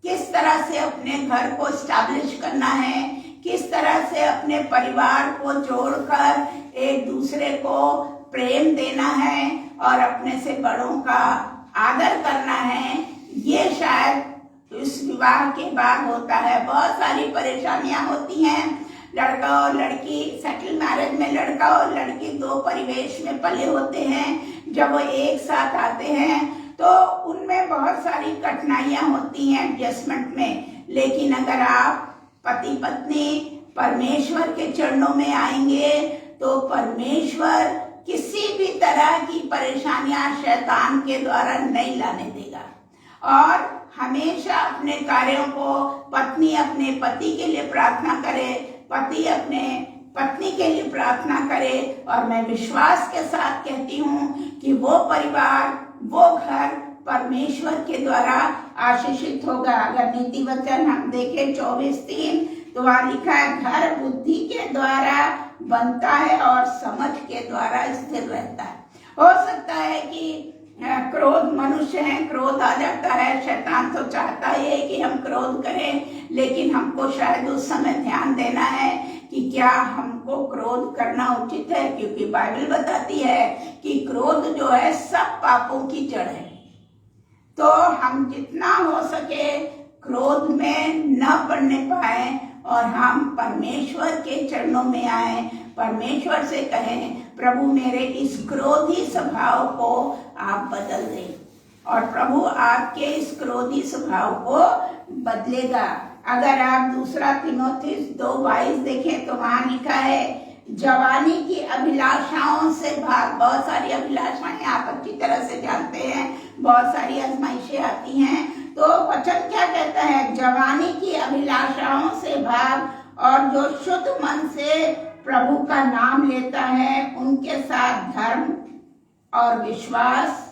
किस तरह से अपने घर को स्टैब्लिश करना है, किस तरह से अपने परिवार को जोड़कर एक दूसरे को प्रेम देना है और अपने से बड़ों का आदर करना है, ये शायद इस विवाह के बाद होता है। बहुत सारी परेशानियां होती हैं। लड़का और लड़की, सेटल मैरिज में लड़का और लड़की दो परिवेश में पले होते हैं। जब वो एक साथ आते हैं तो उनमें बहुत सारी कठिनाइयां होती हैं एडजस्टमेंट में। लेकिन अगर आप पति पत्नी परमेश्वर के चरणों में आएंगे तो परमेश्वर किसी भी तरह की परेशानियां शैतान के द्वारा नहीं लाने देगा, और हमेशा अपने कार्यों को पत्नी अपने पति के लिए प्रार्थना करे, पति अपने पत्नी के लिए प्रार्थना करे। और मैं विश्वास के साथ कहती हूँ कि वो परिवार, वो घर परमेश्वर के द्वारा आशीषित होगा। अगर नीति वचन हम देखें 24:3 तो वहाँ लिखा है, घर बुद्धि के द्वारा बनता है और समझ के द्वारा स्थिर रहता है। हो सकता है कि क्रोध, मनुष्य है, क्रोध आ जाता है, शैतान तो चाहता है कि हम क्रोध करें, लेकिन हमको शायद उस समय ध्यान देना है कि क्या हमको क्रोध करना उचित है, क्योंकि बाइबल बताती है कि क्रोध जो है सब पापों की जड़ है। तो हम जितना हो सके क्रोध में न पड़ने पाए और हम परमेश्वर के चरणों में आए, परमेश्वर से कहें, प्रभु मेरे इस क्रोधी स्वभाव को आप बदल दें, और प्रभु आपके इस क्रोधी स्वभाव को बदलेगा। अगर आप 2 तीमुथियुस 2:22 देखें तो वहां लिखा है, जवानी की अभिलाषाओं से भाग। बहुत सारी अभिलाषाएं आप अच्छी तरह से जानते हैं, बहुत सारी आजमाइशें आती हैं। तो वचन क्या कहता है? जवानी की अभिलाषाओं से भाग, और जो शुद्ध मन से प्रभु का नाम लेता है उनके साथ धर्म और विश्वास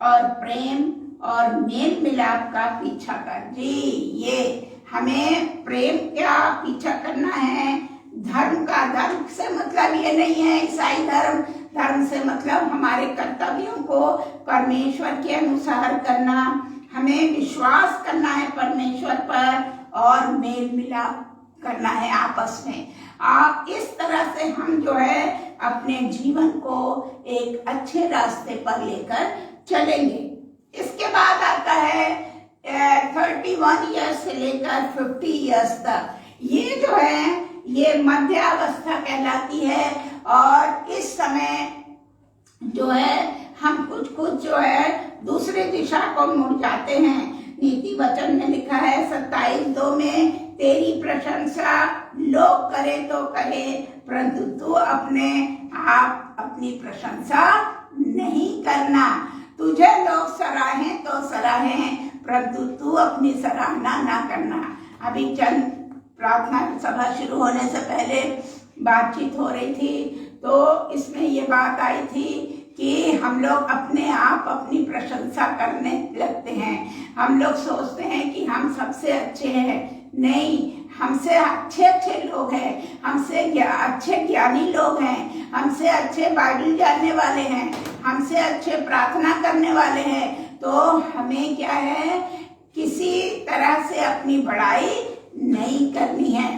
और प्रेम और मेल मिलाप का पीछा कर। जी, ये हमें प्रेम का पीछा करना है। धर्म का, धर्म से मतलब ये नहीं है ईसाई धर्म, धर्म से मतलब हमारे कर्तव्यों को परमेश्वर के अनुसार करना, हमें विश्वास करना है परमेश्वर पर, और मेल मिलाप करना है आपस में। आप इस तरह से हम जो है अपने जीवन को एक अच्छे रास्ते पर लेकर चलेंगे। इसके बाद आता है 31 ईयर्स से लेकर 50 ईयर्स तक। ये जो है ये मध्य अवस्था कहलाती है, और इस समय जो है हम कुछ जो है दूसरी दिशा को मुड़ जाते हैं। नीति वचन में लिखा है 27:2 में, तेरी प्रशंसा लोग करे तो करे, परंतु तू अपने आप अपनी प्रशंसा नहीं करना। तुझे लोग सराहें तो सराहें, परंतु तू अपनी सराहना ना करना। अभी चंद प्रार्थना सभा शुरू होने से पहले बातचीत हो रही थी, तो इसमें ये बात आई थी कि हम लोग अपने आप अपनी प्रशंसा करने लगते हैं। हम लोग सोचते हैं कि हम सबसे अच्छे हैं। नहीं, हमसे अच्छे लोग हैं, हमसे अच्छे ज्ञानी लोग हैं, हमसे अच्छे बाइबल जानने वाले हैं, हमसे अच्छे प्रार्थना करने वाले हैं। तो हमें क्या है, किसी तरह से अपनी बड़ाई नहीं करनी है।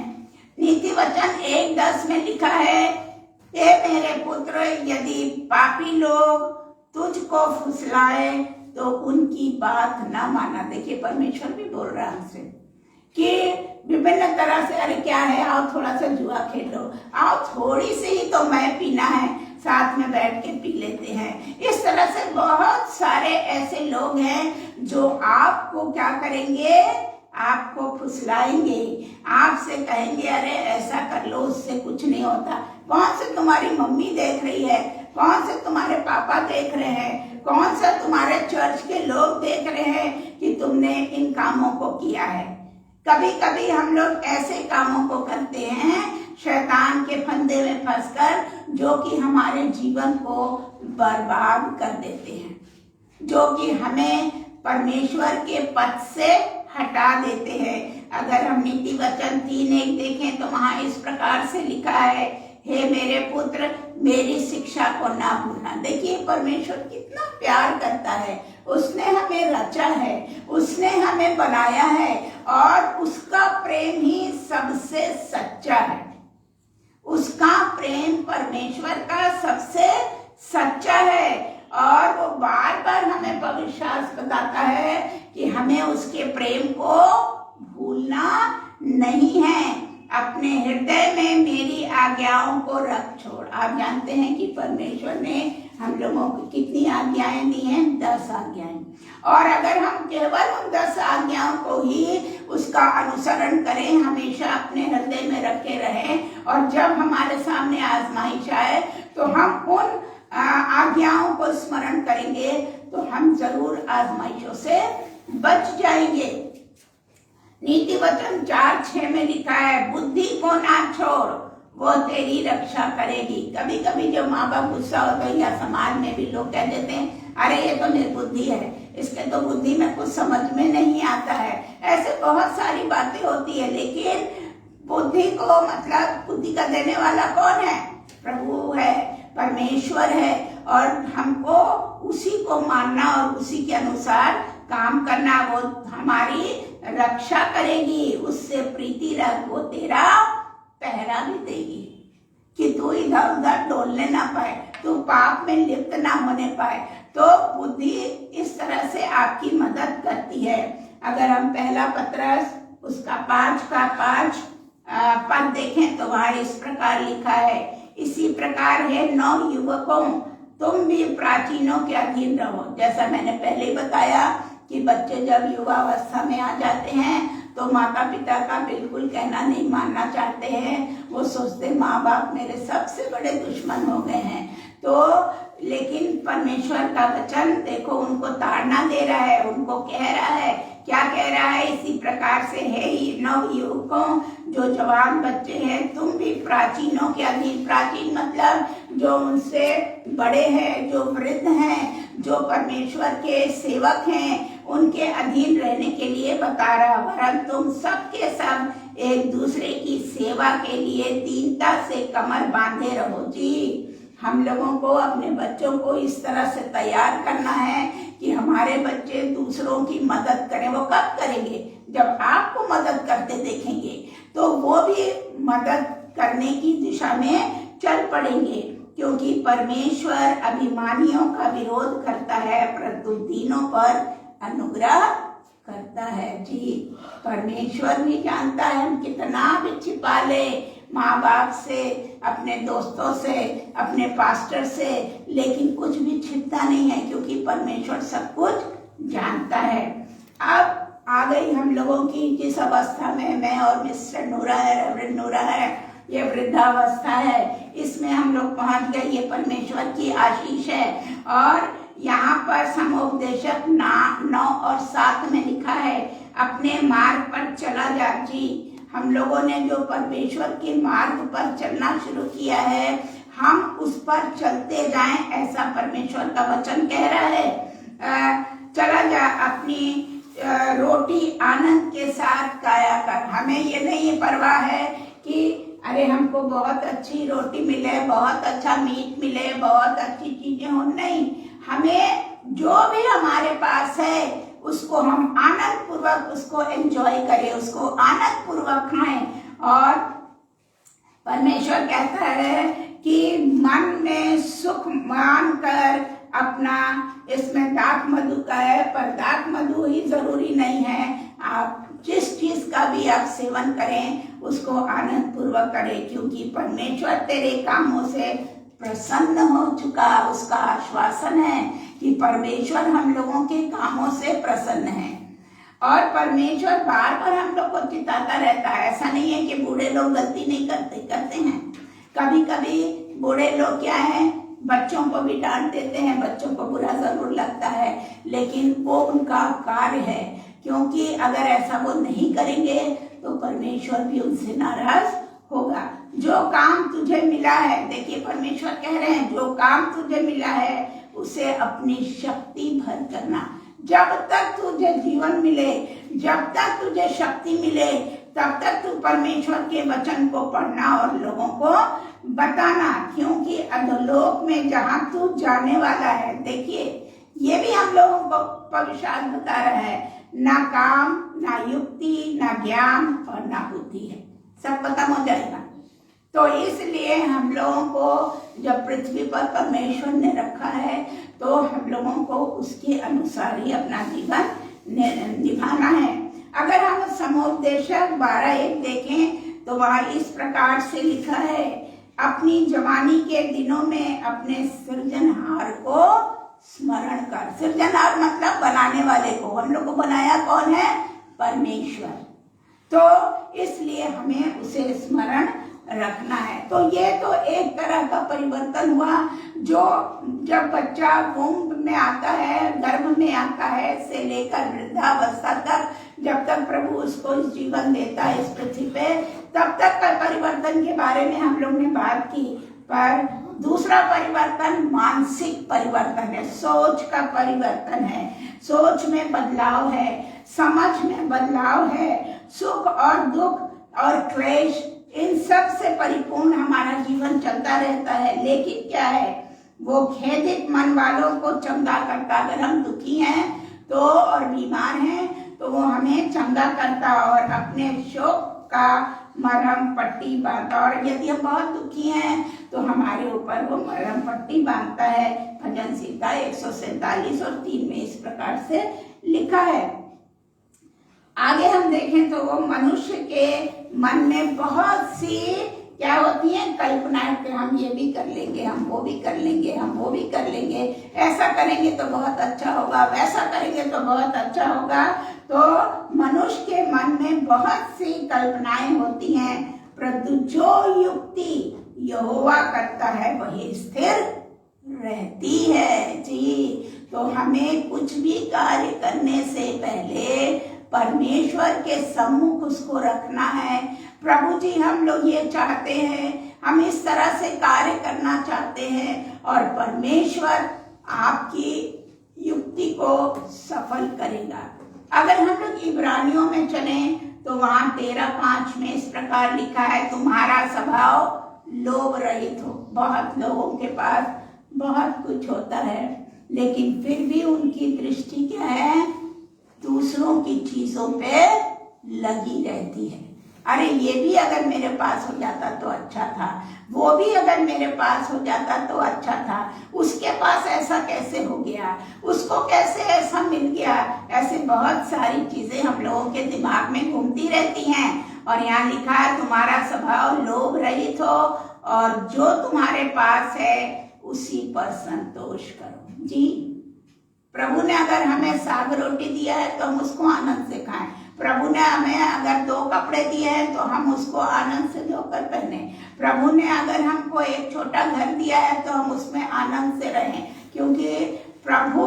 नीति वचन 1:10 में लिखा है, ए मेरे पुत्र, यदि पापी लोग तुझको फुसलाए तो उनकी बात ना माना। देखिए परमेश्वर भी बोल रहा है हमसे कि विभिन्न तरह से, अरे क्या है, आओ थोड़ा सा जुआ खेल लो, आओ थोड़ी सी ही तो मैं पीना है, साथ में बैठ के पी लेते हैं। इस तरह से बहुत सारे ऐसे लोग हैं जो आपको क्या करेंगे, आपको फुसलाएंगे, आपसे कहेंगे अरे ऐसा कर लो, उससे कुछ नहीं होता। कौन से तुम्हारी मम्मी देख रही है, कौन से तुम्हारे पापा देख रहे हैं, कौन सा तुम्हारे चर्च के लोग देख रहे हैं कि तुमने इन कामों को किया है। कभी कभी हम लोग ऐसे कामों को करते हैं शैतान के फंदे में फंसकर, जो कि हमारे जीवन को बर्बाद कर देते हैं, जो कि हमें परमेश्वर के पथ से हटा देते हैं। अगर हम नीति वचन 3:1 देखें तो वहां इस प्रकार से लिखा है, हे मेरे पुत्र मेरी शिक्षा को ना भूलना। देखिए परमेश्वर कितना प्यार करता है, उसने हमें रचा है, उसने हमें बनाया है और उसका प्रेम ही सबसे सच्चा है। उसका प्रेम परमेश्वर का सबसे सच्चा है और वो बार बार हमें पवित्र शास्त्र बताता है कि हमें उसके प्रेम को भूलना नहीं है। अपने हृदय में मेरी आज्ञाओं को रख छोड़। आप जानते हैं कि परमेश्वर ने हम लोगों को कितनी आज्ञाएं दी हैं, 10 आज्ञाएं। और अगर हम केवल उन 10 आज्ञाओं को ही उसका अनुसरण करें, हमेशा अपने हृदय में रखे रहें, और जब हमारे सामने आजमाइश आए तो हम उन आज्ञाओं को स्मरण करेंगे तो हम जरूर आजमाइशों से बच जाएंगे। नीति वचन 4:6 में लिखा है, बुद्धि को ना छोड़, वो तेरी रक्षा करेगी। कभी कभी जब माँ बाप गुस्सा होता है या समाज में भी लोग कह देते हैं, अरे ये तो निर्बुद्धि है, इसके तो बुद्धि में कुछ समझ में नहीं आता है। ऐसे बहुत सारी बातें होती है, लेकिन बुद्धि को मतलब बुद्धि का देने वाला कौन है? प्रभु है, परमेश्वर है, और हमको उसी को मानना और उसी के अनुसार काम करना। वो हमारी रक्षा करेगी, उससे प्रीति रख, वो तेरा पहरा भी देगी कि तू इधर उधर डोलने ना पाए, तू पाप में लिप्त ना होने पाए। तो बुद्धि इस तरह से आपकी मदद करती है। अगर हम पहला पत्रस उसका 5 पद देखें तो वहां इस प्रकार लिखा है, इसी प्रकार है नव युवकों तुम भी प्राचीनों के अधीन रहो। जैसा मैंने पहले बताया कि बच्चे जब युवा अवस्था में आ जाते हैं तो माता पिता का बिल्कुल कहना नहीं मानना चाहते हैं। वो सोचते माँ बाप मेरे सबसे बड़े दुश्मन हो गए हैं। तो लेकिन परमेश्वर का वचन देखो उनको ताड़ना दे रहा है, उनको कह रहा है, क्या कह रहा है? इसी प्रकार से है नव युवकों, जो जवान बच्चे हैं, तुम भी प्राचीनों के अधीन। प्राचीन मतलब जो उनसे बड़े हैं, जो वृद्ध हैं, जो परमेश्वर के सेवक हैं, उनके अधीन रहने के लिए बता रहा। वरन तुम सबके सब एक दूसरे की सेवा के लिए दीनता से कमर बांधे रहो। जी, हम लोगों को अपने बच्चों को इस तरह से तैयार करना है कि हमारे बच्चे दूसरों की मदद करें। वो कब करेंगे? जब आपको मदद करते देखेंगे तो वो भी मदद करने की दिशा में चल पड़ेंगे, क्योंकि परमेश्वर अभिमानियों का विरोध करता है परंतु दीनों पर अनुग्रह करता है। जी, परमेश्वर भी जानता है हम कितना भी छिपा ले माँ बाप से, अपने दोस्तों से, अपने पास्टर से, लेकिन कुछ भी छिपता नहीं है, क्योंकि परमेश्वर सब कुछ जानता है। अब आ गई हम लोगों की जिस अवस्था में मैं और मिस्टर नूरा है, रेवरेंड नूरा है, ये वृद्धावस्था है, इसमें हम लोग पहुंच गए। ये परमेश्वर की आशीष है। और यहाँ पर समोपदेशक 9 और 7 में लिखा है, अपने मार्ग पर चला जा। जी, हम लोगों ने जो परमेश्वर के मार्ग पर चलना शुरू किया है, हम उस पर चलते जाएं, ऐसा परमेश्वर का वचन कह रहा है। चला जा, अपनी रोटी आनंद के साथ खाया कर। हमें ये नहीं परवाह है कि अरे हमको बहुत अच्छी रोटी मिले, बहुत अच्छा मीट मिले, बहुत अच्छी चीजें हो। नहीं, हमें जो भी हमारे पास है उसको हम आनंद पूर्वक उसको एंजॉय करें, उसको आनंद पूर्वक खाएं। और परमेश्वर कहता है कि मन में सुख मान कर अपना इसमें दाक मधु का है, पर दाक मधु ही जरूरी नहीं है। आप जिस चीज का भी आप सेवन करें उसको आनंद पूर्वक करें, क्योंकि परमेश्वर तेरे कामों से प्रसन्न हो चुका। उसका आश्वासन है कि परमेश्वर हम लोगों के कामों से प्रसन्न है। और परमेश्वर बार बार हम लोग को चिताता रहता है। ऐसा नहीं है कि बूढ़े लोग गलती नहीं करते हैं। कभी कभी बूढ़े लोग क्या है, बच्चों को भी डांट देते हैं, बच्चों को बुरा जरूर लगता है, लेकिन वो उनका कार्य है, क्योंकि अगर ऐसा वो नहीं करेंगे तो परमेश्वर भी उनसे नाराज होगा। जो काम तुझे मिला है, देखिए परमेश्वर कह रहे हैं, जो काम तुझे मिला है उसे अपनी शक्ति भर करना। जब तक तुझे जीवन मिले, जब तक तुझे शक्ति मिले, तब तक तू परमेश्वर के वचन को पढ़ना और लोगों को बताना, क्योंकि अधोलोक में जहां तू जाने वाला है, देखिए ये भी हम लोगों को पवित्र शास्त्र बता रहा है, ना काम, ना युक्ति, ना ज्ञान और ना बुद्धि है, सब खत्म हो जाएगा। तो इसलिए हम लोगों को जब पृथ्वी पर परमेश्वर ने रखा है तो हम लोगों को उसके अनुसार ही अपना जीवन निभाना है। अगर हम समुपदेशक 12:1 देखें तो वहाँ इस प्रकार से लिखा है, अपनी जवानी के दिनों में अपने सृजनहार को स्मरण कर। सृजनहार मतलब बनाने वाले को। हम लोग को बनाया कौन है? परमेश्वर। तो इसलिए हमें उसे स्मरण रखना है। तो ये तो एक तरह का परिवर्तन हुआ, जो जब बच्चा वुम्ब में आता है, गर्भ में आता है, से लेकर वृद्धावस्था तक, जब तक प्रभु उसको जीवन देता है इस पृथ्वी पे, तब तक का परिवर्तन के बारे में हम लोग ने बात की। पर दूसरा परिवर्तन मानसिक परिवर्तन है, सोच का परिवर्तन है। सोच में बदलाव है, समझ में बदलाव है, सुख और दुख और क्लेश इन सब से परिपूर्ण हमारा जीवन चलता रहता है। लेकिन क्या है, वो खेदित मन वालों को चंगा करता। अगर हम दुखी हैं तो और बीमार हैं तो वो हमें चंगा करता और अपने शोक का मरहम पट्टी बांधता। और यदि हम बहुत दुखी हैं तो हमारे ऊपर वो मरहम पट्टी बांधता है। भजन संहिता 147 और 3 में इस प्रकार से लिखा है। आगे हम देखें तो वो मनुष्य के मन में बहुत सी क्या होती है, कल्पनाएं कि हम ये भी कर लेंगे, हम वो भी कर लेंगे, हम वो भी कर लेंगे, ऐसा करेंगे तो बहुत अच्छा होगा, वैसा करेंगे तो बहुत अच्छा होगा। तो मनुष्य के मन में बहुत सी कल्पनाएं होती हैं, परंतु जो युक्ति यहोवा करता है वही स्थिर रहती है। जी, तो हमें कुछ भी कार्य करने से पहले परमेश्वर के सम्मुख उसको रखना है। प्रभु जी, हम लोग ये चाहते हैं, हम इस तरह से कार्य करना चाहते हैं और परमेश्वर आपकी युक्ति को सफल करेगा। अगर हम लोग इब्रानियों में चलें तो वहां 13:5 में इस प्रकार लिखा है, तुम्हारा स्वभाव लोभ रहित हो। बहुत लोगों के पास बहुत कुछ होता है, लेकिन फिर भी उनकी दृष्टि क्या है, दूसरों की चीजों पे लगी रहती है। अरे ये भी अगर मेरे पास हो जाता तो अच्छा था, वो भी अगर मेरे पास हो जाता तो अच्छा था, उसके पास ऐसा कैसे हो गया, उसको कैसे ऐसा मिल गया। ऐसे बहुत सारी चीजें हम लोगों के दिमाग में घूमती रहती हैं। और यहाँ लिखा है, तुम्हारा स्वभाव लोभ रहित हो और जो तुम्हारे पास है उसी पर संतोष करो। जी, प्रभु ने अगर हमें साग रोटी दिया है तो हम उसको आनंद से खाएं। प्रभु ने हमें अगर 2 कपड़े दिए हैं तो हम उसको आनंद से धोकर पहने। प्रभु ने अगर हमको एक छोटा घर दिया है तो हम उसमें आनंद से रहें, क्योंकि प्रभु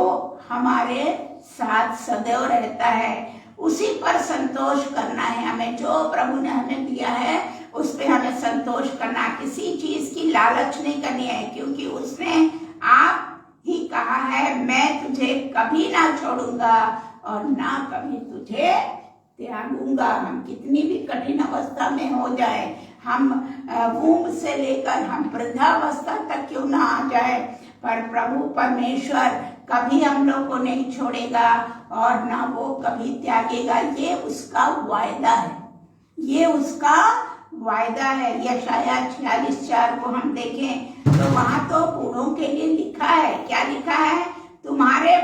हमारे साथ सदैव रहता है। उसी पर संतोष करना है हमें। जो प्रभु ने हमें दिया है उस पर हमें संतोष करना, किसी चीज की लालच नहीं करनी है, क्योंकि उसने आप ही कहा है, मैं तुझे कभी ना छोड़ूंगा और ना कभी तुझे त्यागूंगा। हम कितनी भी कठिन अवस्था में हो जाए, हम वूम से लेकर हम वृद्धावस्था तक क्यों ना आ जाए, पर प्रभु परमेश्वर कभी हम लोग को नहीं छोड़ेगा और ना वो कभी त्यागेगा। ये उसका वायदा है, ये उसका वायदा है। यशाया 46:4 को हम देखें तो वहां तो बूढ़ों के लिए लिखा है, क्या लिखा है? तुम्हारे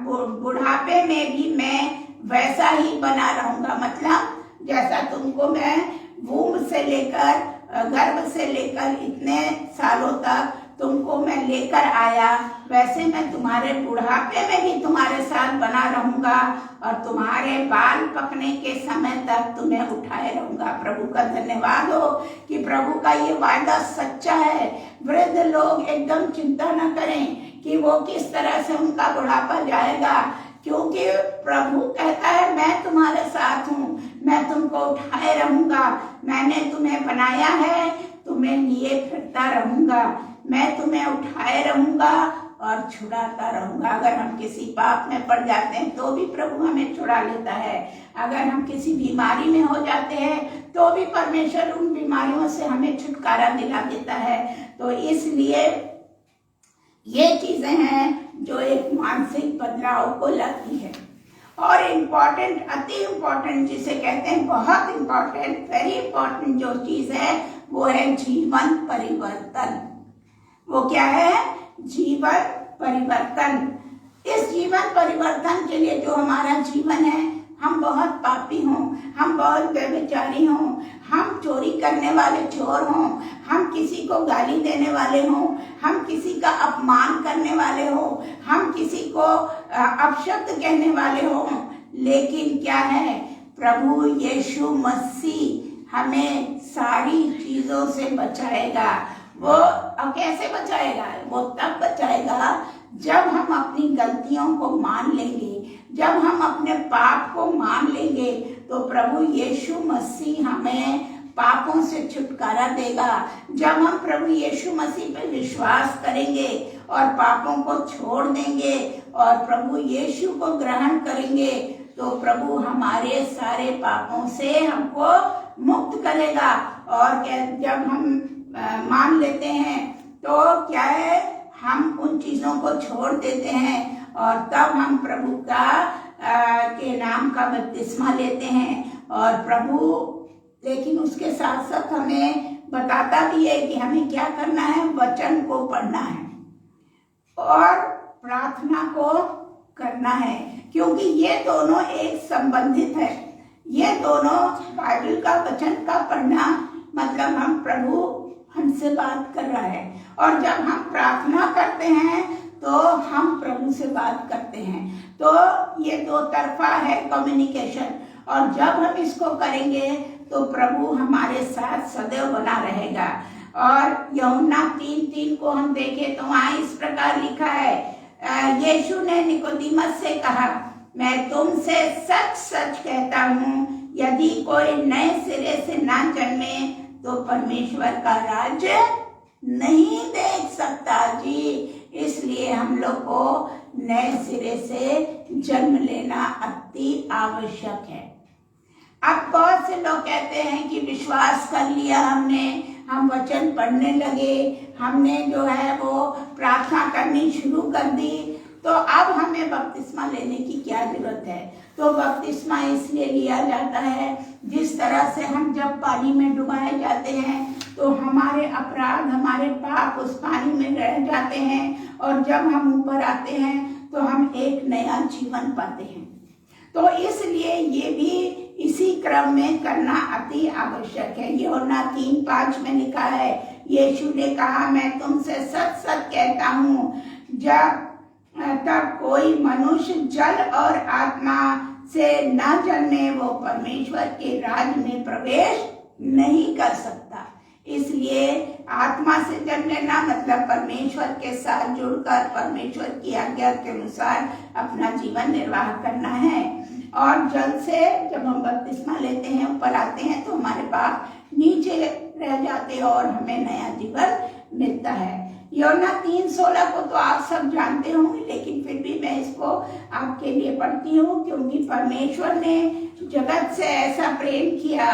बुढ़ापे में भी मैं वैसा ही बना रहूंगा। मतलब जैसा तुमको मैं वूम से लेकर, गर्भ से लेकर इतने सालों तक तुमको मैं लेकर आया, वैसे मैं तुम्हारे बुढ़ापे में भी तुम्हारे साथ बना रहूंगा और तुम्हारे बाल पकने के समय तक तुम्हें उठाए रहूंगा। प्रभु का धन्यवाद हो कि प्रभु का ये वायदा सच्चा है। वृद्ध लोग एकदम चिंता न करें कि वो किस तरह से उनका बुढ़ापा जाएगा, क्योंकि प्रभु कहता है मैं तुम्हारे साथ हूँ, मैं तुमको उठाए रहूंगा, मैंने तुम्हें बनाया है, तुम्हें लिए फिरता रहूंगा, मैं तुम्हें उठाए रहूंगा और छुड़ाता रहूंगा। अगर हम किसी पाप में पड़ जाते हैं तो भी प्रभु हमें छुड़ा लेता है। अगर हम किसी बीमारी में हो जाते हैं तो भी परमेश्वर उन बीमारियों से हमें छुटकारा दिला देता है। तो इसलिए ये चीजें हैं जो एक मानसिक बदलाव को लाती है। और इम्पोर्टेंट, अति इम्पोर्टेंट जिसे कहते हैं, बहुत इम्पोर्टेंट, वेरी इम्पोर्टेंट जो चीज है वो है जीवन परिवर्तन। वो क्या है? जीवन परिवर्तन। इस जीवन परिवर्तन के लिए जो हमारा जीवन है, हम बहुत पापी हों, हम बहुत व्यभिचारी हों, हम चोरी करने वाले चोर हों, हम किसी को गाली देने वाले हों, हम किसी का अपमान करने वाले हों, हम किसी को अपशब्द कहने वाले हों, लेकिन क्या है? प्रभु यीशु मसीह हमें सारी चीजों से बचाएगा। वो अब कैसे बचाएगा? वो तब बचाएगा जब हम अपनी गलतियों को मान लेंगे, जब हम अपने पाप को मान लेंगे, तो प्रभु यीशु मसीह हमें पापों से छुटकारा देगा। जब हम प्रभु यीशु मसीह पे विश्वास करेंगे और पापों को छोड़ देंगे और प्रभु यीशु को ग्रहण करेंगे, तो प्रभु हमारे सारे पापों से हमको मुक्त करेगा। और जब हम मान लेते हैं तो क्या है? हम उन चीजों को छोड़ देते हैं और तब हम प्रभु के नाम का बपतिस्मा लेते हैं। और प्रभु लेकिन उसके साथ साथ हमें बताता भी है कि हमें क्या करना है? वचन को पढ़ना है और प्रार्थना को करना है, क्योंकि ये दोनों एक संबंधित है। ये दोनों, बाइबल का वचन का पढ़ना मतलब हम प्रभु हमसे बात कर रहा है, और जब हम प्रार्थना करते हैं तो हम प्रभु से बात करते हैं। तो ये दो तरफा है कम्युनिकेशन, और जब हम इसको करेंगे तो प्रभु हमारे साथ सदैव बना रहेगा। और यूहन्ना 3:3 को हम देखें तो वहाँ इस प्रकार लिखा है, यीशु ने निकोदेमस से कहा, मैं तुमसे सच सच कहता हूँ, यदि कोई नए सिरे से ना जन्मे तो परमेश्वर का राज्य नहीं देख सकता। जी, इसलिए हम लोग को नए सिरे से जन्म लेना अति आवश्यक है। अब बहुत से लोग कहते हैं कि विश्वास कर लिया हमने, हम वचन पढ़ने लगे, हमने जो है वो प्रार्थना करनी शुरू कर दी, तो अब हमें बपतिस्मा लेने की क्या जरूरत है? तो बपतिस्मा इसलिए लिया जाता है, जिस तरह से हम जब पानी में डुबाए जाते हैं तो हमारे अपराध, हमारे पाप उस पानी में रह जाते हैं, और जब हम ऊपर आते हैं तो हम एक नया जीवन पाते हैं। तो इसलिए ये भी इसी क्रम में करना अति आवश्यक है। यूहन्ना 3:5 में लिखा है, यीशु ने कहा, मैं तुमसे सच सच कहता हूँ, जब तक कोई मनुष्य जल और आत्मा से न जन्मे वो परमेश्वर के राज्य में प्रवेश नहीं कर सकता। इसलिए आत्मा से जन्म लेना मतलब परमेश्वर के साथ जुड़कर परमेश्वर की आज्ञा के अनुसार अपना जीवन निर्वाह करना है। और जल से जब हम बपतिस्मा लेते हैं, ऊपर आते हैं, तो हमारे पाप नीचे रह जाते हैं और हमें नया जीवन मिलता है। यूहन्ना 3:16 को तो आप सब जानते होंगे, लेकिन फिर भी मैं इसको आपके लिए पढ़ती हूँ, क्योंकि परमेश्वर ने जगत से ऐसा प्रेम किया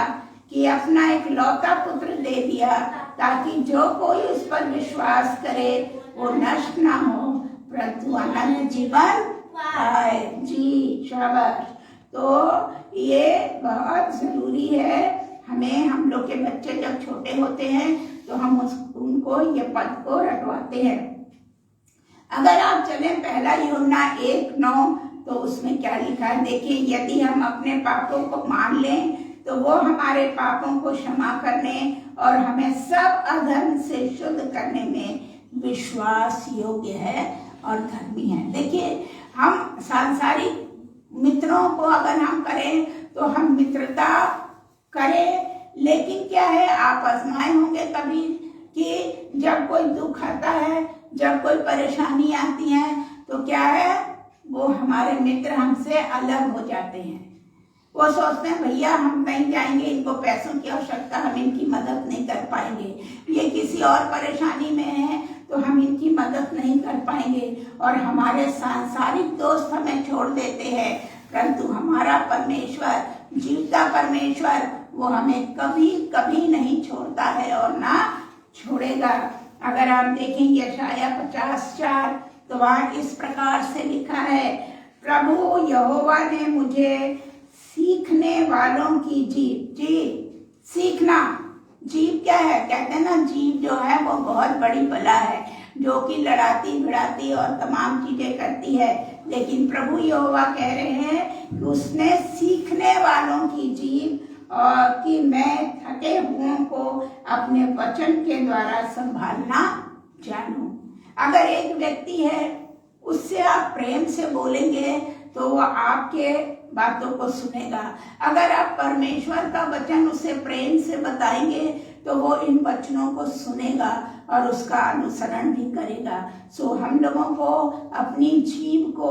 कि अपना एक लौता पुत्र दे दिया, ताकि जो कोई उस पर विश्वास करे वो नष्ट ना हो परंतु अनंत जीवन पाए। जी शाबाश। तो ये बहुत जरूरी है हमें, हम लोग के बच्चे जब छोटे होते हैं तो हम उनको ये पद को रटवाते हैं। अगर आप चलें पहला यूहन्ना 1:9 तो उसमें क्या लिखा है देखिए, यदि हम अपने पापों को मान लें तो वो हमारे पापों को क्षमा करने और हमें सब अधर्म से शुद्ध करने में विश्वास योग्य है और धर्मी है। देखिए, हम सांसारिक मित्रों को अगर हम करें तो हम मित्रता करें, लेकिन क्या है, आप आजमाए होंगे कभी कि जब कोई दुख आता है, जब कोई परेशानी आती है तो क्या है, वो हमारे मित्र हमसे अलग हो जाते हैं। वो सोचते हैं भैया हम नहीं जाएंगे, इनको पैसों की आवश्यकता, हम इनकी मदद नहीं कर पाएंगे, ये किसी और परेशानी में है तो हम इनकी मदद नहीं कर पाएंगे, और हमारे सांसारिक दोस्त हमें छोड़ देते हैं। परंतु हमारा परमेश्वर, जीवता परमेश्वर, वो हमें कभी कभी नहीं छोड़ता है और ना छोड़ेगा। अगर आप देखें यशाया 50:4 तो वहाँ इस प्रकार से लिखा है, प्रभु यहोवा ने मुझे सीखने वालों की जीभ सीखना, जीभ क्या है, कहते हैं ना, जीभ जो है वो बहुत बड़ी बला है, जो कि लड़ाती भिड़ाती और तमाम चीजें करती है। लेकिन प्रभु यहोवा कह रहे हैं कि उसने सीखने वालों की जीभ और कि मैं थके हुओं को अपने वचन के द्वारा संभालना जानूं। अगर एक व्यक्ति है, उससे आप प्रेम से बोलेंगे तो वो आपके बातों को सुनेगा। अगर आप परमेश्वर का वचन उसे प्रेम से बताएंगे तो वो इन वचनों को सुनेगा और उसका अनुसरण भी करेगा। सो हम लोगों को अपनी जीभ को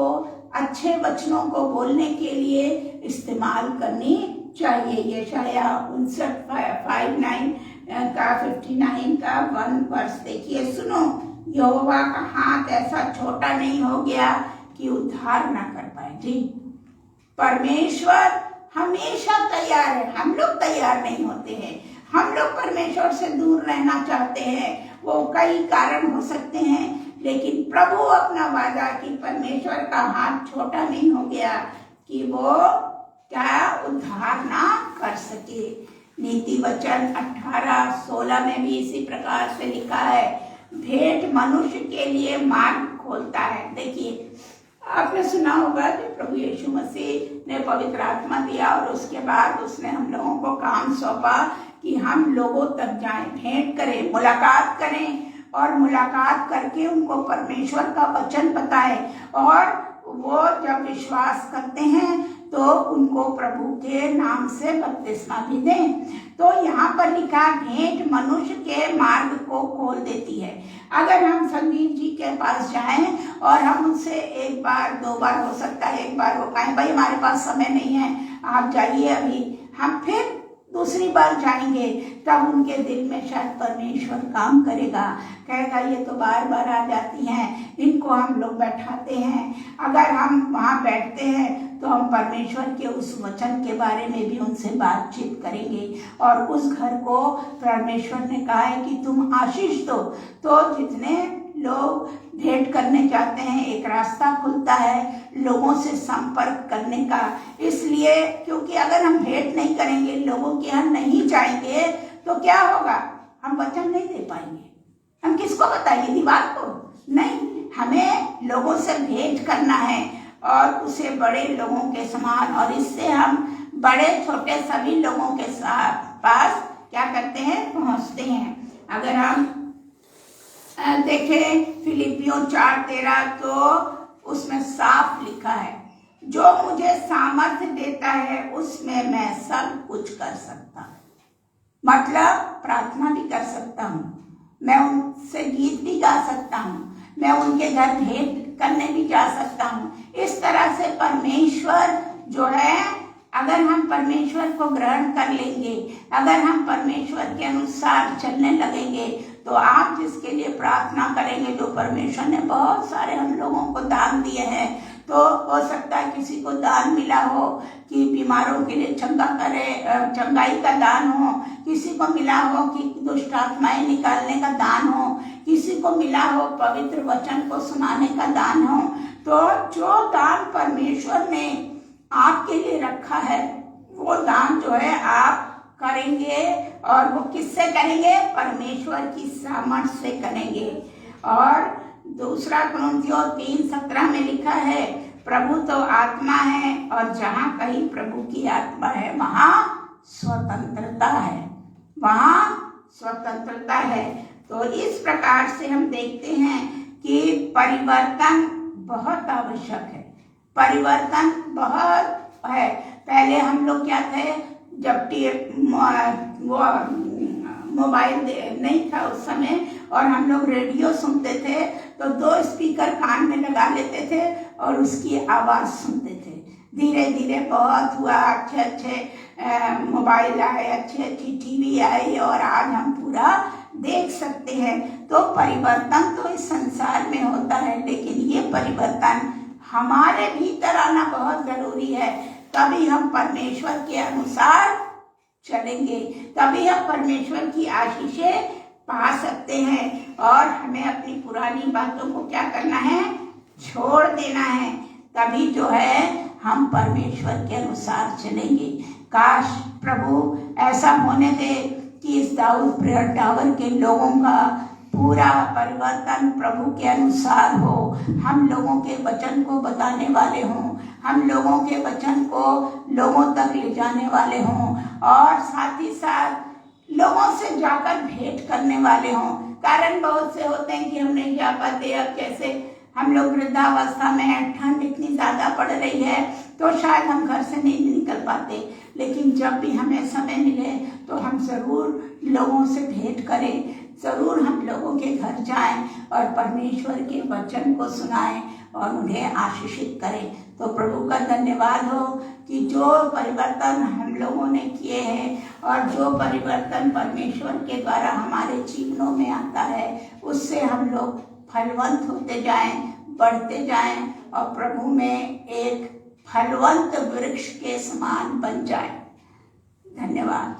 अच्छे वचनों को बोलने के लिए इस्तेमाल करनी चाहिए। यशाया 59 का 59 का 1 वर्ष देखिए, सुनो, यहोवा का हाथ ऐसा छोटा नहीं हो गया कि उद्धार ना कर पाए। जी, परमेश्वर हमेशा तैयार है, हम लोग तैयार नहीं होते हैं, हम लोग परमेश्वर से दूर रहना चाहते हैं। वो कई कारण हो सकते हैं, लेकिन प्रभु अपना वादा कि परमेश्वर का हाथ छोटा नहीं हो गया कि वो क्या उद्धार ना कर सके। नीति वचन 18:16 में भी इसी प्रकार से लिखा है, भेंट मनुष्य के लिए मार्ग खोलता है। देखिए, आपने सुना होगा कि प्रभु यीशु मसीह ने पवित्र आत्मा दिया और उसके बाद उसने हम लोगों को काम सौंपा कि हम लोगों तक जाएं, भेंट करें, मुलाकात करें और मुलाकात करके उनको परमेश्वर का वचन बताएं, और वो जब विश्वास करते हैं तो उनको प्रभु के नाम से बपतिस्मा भी दें। तो यहाँ पर लिखा, भेंट मनुष्य के मार्ग को खोल देती है। अगर हम संदीप जी के पास जाएं और हम उनसे एक बार 2 बार, हो सकता है एक बार, वो कहें भाई हमारे पास समय नहीं है, आप जाइए अभी, हम फिर दूसरी बार जाएंगे, तब उनके दिल में शायद परमेश्वर काम करेगा, कहेगा ये तो बार बार आ जाती हैं, इनको हम लोग बैठाते हैं। अगर हम वहाँ बैठते हैं तो हम परमेश्वर के उस वचन के बारे में भी उनसे बातचीत करेंगे, और उस घर को परमेश्वर ने कहा है कि तुम आशीष दो। तो जितने लोग भेंट करने जाते हैं, एक रास्ता खुलता है लोगों से संपर्क करने का। इसलिए क्योंकि अगर हम भेंट नहीं करेंगे, लोगों के यहाँ नहीं जाएंगे, तो क्या होगा, हम वचन नहीं दे पाएंगे। हम किसको बताएंगे, दीवार को नहीं, हमें लोगों से भेंट करना है और उसे बड़े लोगों के समान, और इससे हम बड़े छोटे सभी लोगों के पास क्या करते हैं, पहुंचते हैं। अगर हम देखें फिलिपियों 4:13 तो उसमें साफ लिखा है, जो मुझे सामर्थ्य देता है उसमें मैं सब कुछ कर सकता हूँ। मतलब प्रार्थना भी कर सकता हूँ, मैं उनसे गीत भी गा सकता हूँ, मैं उनके घर भेंट करने भी जा सकता हूँ। इस तरह से परमेश्वर जो है, अगर हम परमेश्वर को ग्रहण कर लेंगे, अगर हम परमेश्वर के अनुसार चलने लगेंगे, तो आप जिसके लिए प्रार्थना करेंगे, जो परमेश्वर ने बहुत सारे हम लोगों को दान दिए हैं, तो हो सकता है किसी को दान मिला हो कि बीमारों के लिए चंगाई का दान हो, किसी को मिला हो कि दुष्ट आत्माएं निकालने का दान हो, किसी को मिला हो पवित्र वचन को सुनाने का दान हो। तो जो दान परमेश्वर ने आपके लिए रखा है, वो दान जो है आप करेंगे और वो किससे करेंगे? परमेश्वर की सामर्थ्य से करेंगे। और दूसरा कुरिन्थियों 3:17 में लिखा है, प्रभु तो आत्मा है और जहाँ कहीं प्रभु की आत्मा है वहाँ स्वतंत्रता है, वहाँ स्वतंत्रता है। तो इस प्रकार से हम देखते हैं कि परिवर्तन बहुत आवश्यक है, परिवर्तन बहुत है। पहले हम लोग क्या थे, जब मोबाइल नहीं था उस समय और हम लोग रेडियो सुनते थे तो 2 स्पीकर कान में लगा लेते थे और उसकी आवाज़ सुनते थे। धीरे धीरे बहुत हुआ, अच्छे अच्छे मोबाइल आए, अच्छी अच्छी टीवी आई और आज हम पूरा देख सकते हैं। तो परिवर्तन तो इस संसार में होता है, लेकिन ये परिवर्तन हमारे भीतर आना बहुत जरूरी है। तभी हम परमेश्वर के अनुसार चलेंगे, तभी हम परमेश्वर की आशीषें पा सकते हैं। और हमें अपनी पुरानी बातों को क्या करना है? छोड़ देना है। तभी जो है हम परमेश्वर के अनुसार चलेंगे। काश प्रभु ऐसा होने दे कि इस दाऊद प्रेयर टावर के लोगों का पूरा परिवर्तन प्रभु के अनुसार हो। हम लोगों के वचन को बताने वाले हों, हम लोगों के वचन को लोगों तक ले जाने वाले हों और साथ ही साथ लोगों से जाकर भेंट करने वाले हों। कारण बहुत से होते हैं कि हम नहीं जा पाते। अब जैसे हम लोग वृद्धावस्था में हैं, ठंड इतनी ज़्यादा पड़ रही है तो शायद हम घर से नहीं निकल पाते, लेकिन जब भी हमें समय मिले तो हम ज़रूर लोगों से भेंट करें, ज़रूर हम लोगों के घर जाएं और परमेश्वर के वचन को सुनाएं और उन्हें आशीषित करें। तो प्रभु का धन्यवाद हो कि जो परिवर्तन हम लोगों ने किए हैं और जो परिवर्तन परमेश्वर के द्वारा हमारे जीवनों में आता है, उससे हम लोग फलवंत होते जाएं, बढ़ते जाएं और प्रभु में एक फलवंत वृक्ष के समान बन जाएं। धन्यवाद।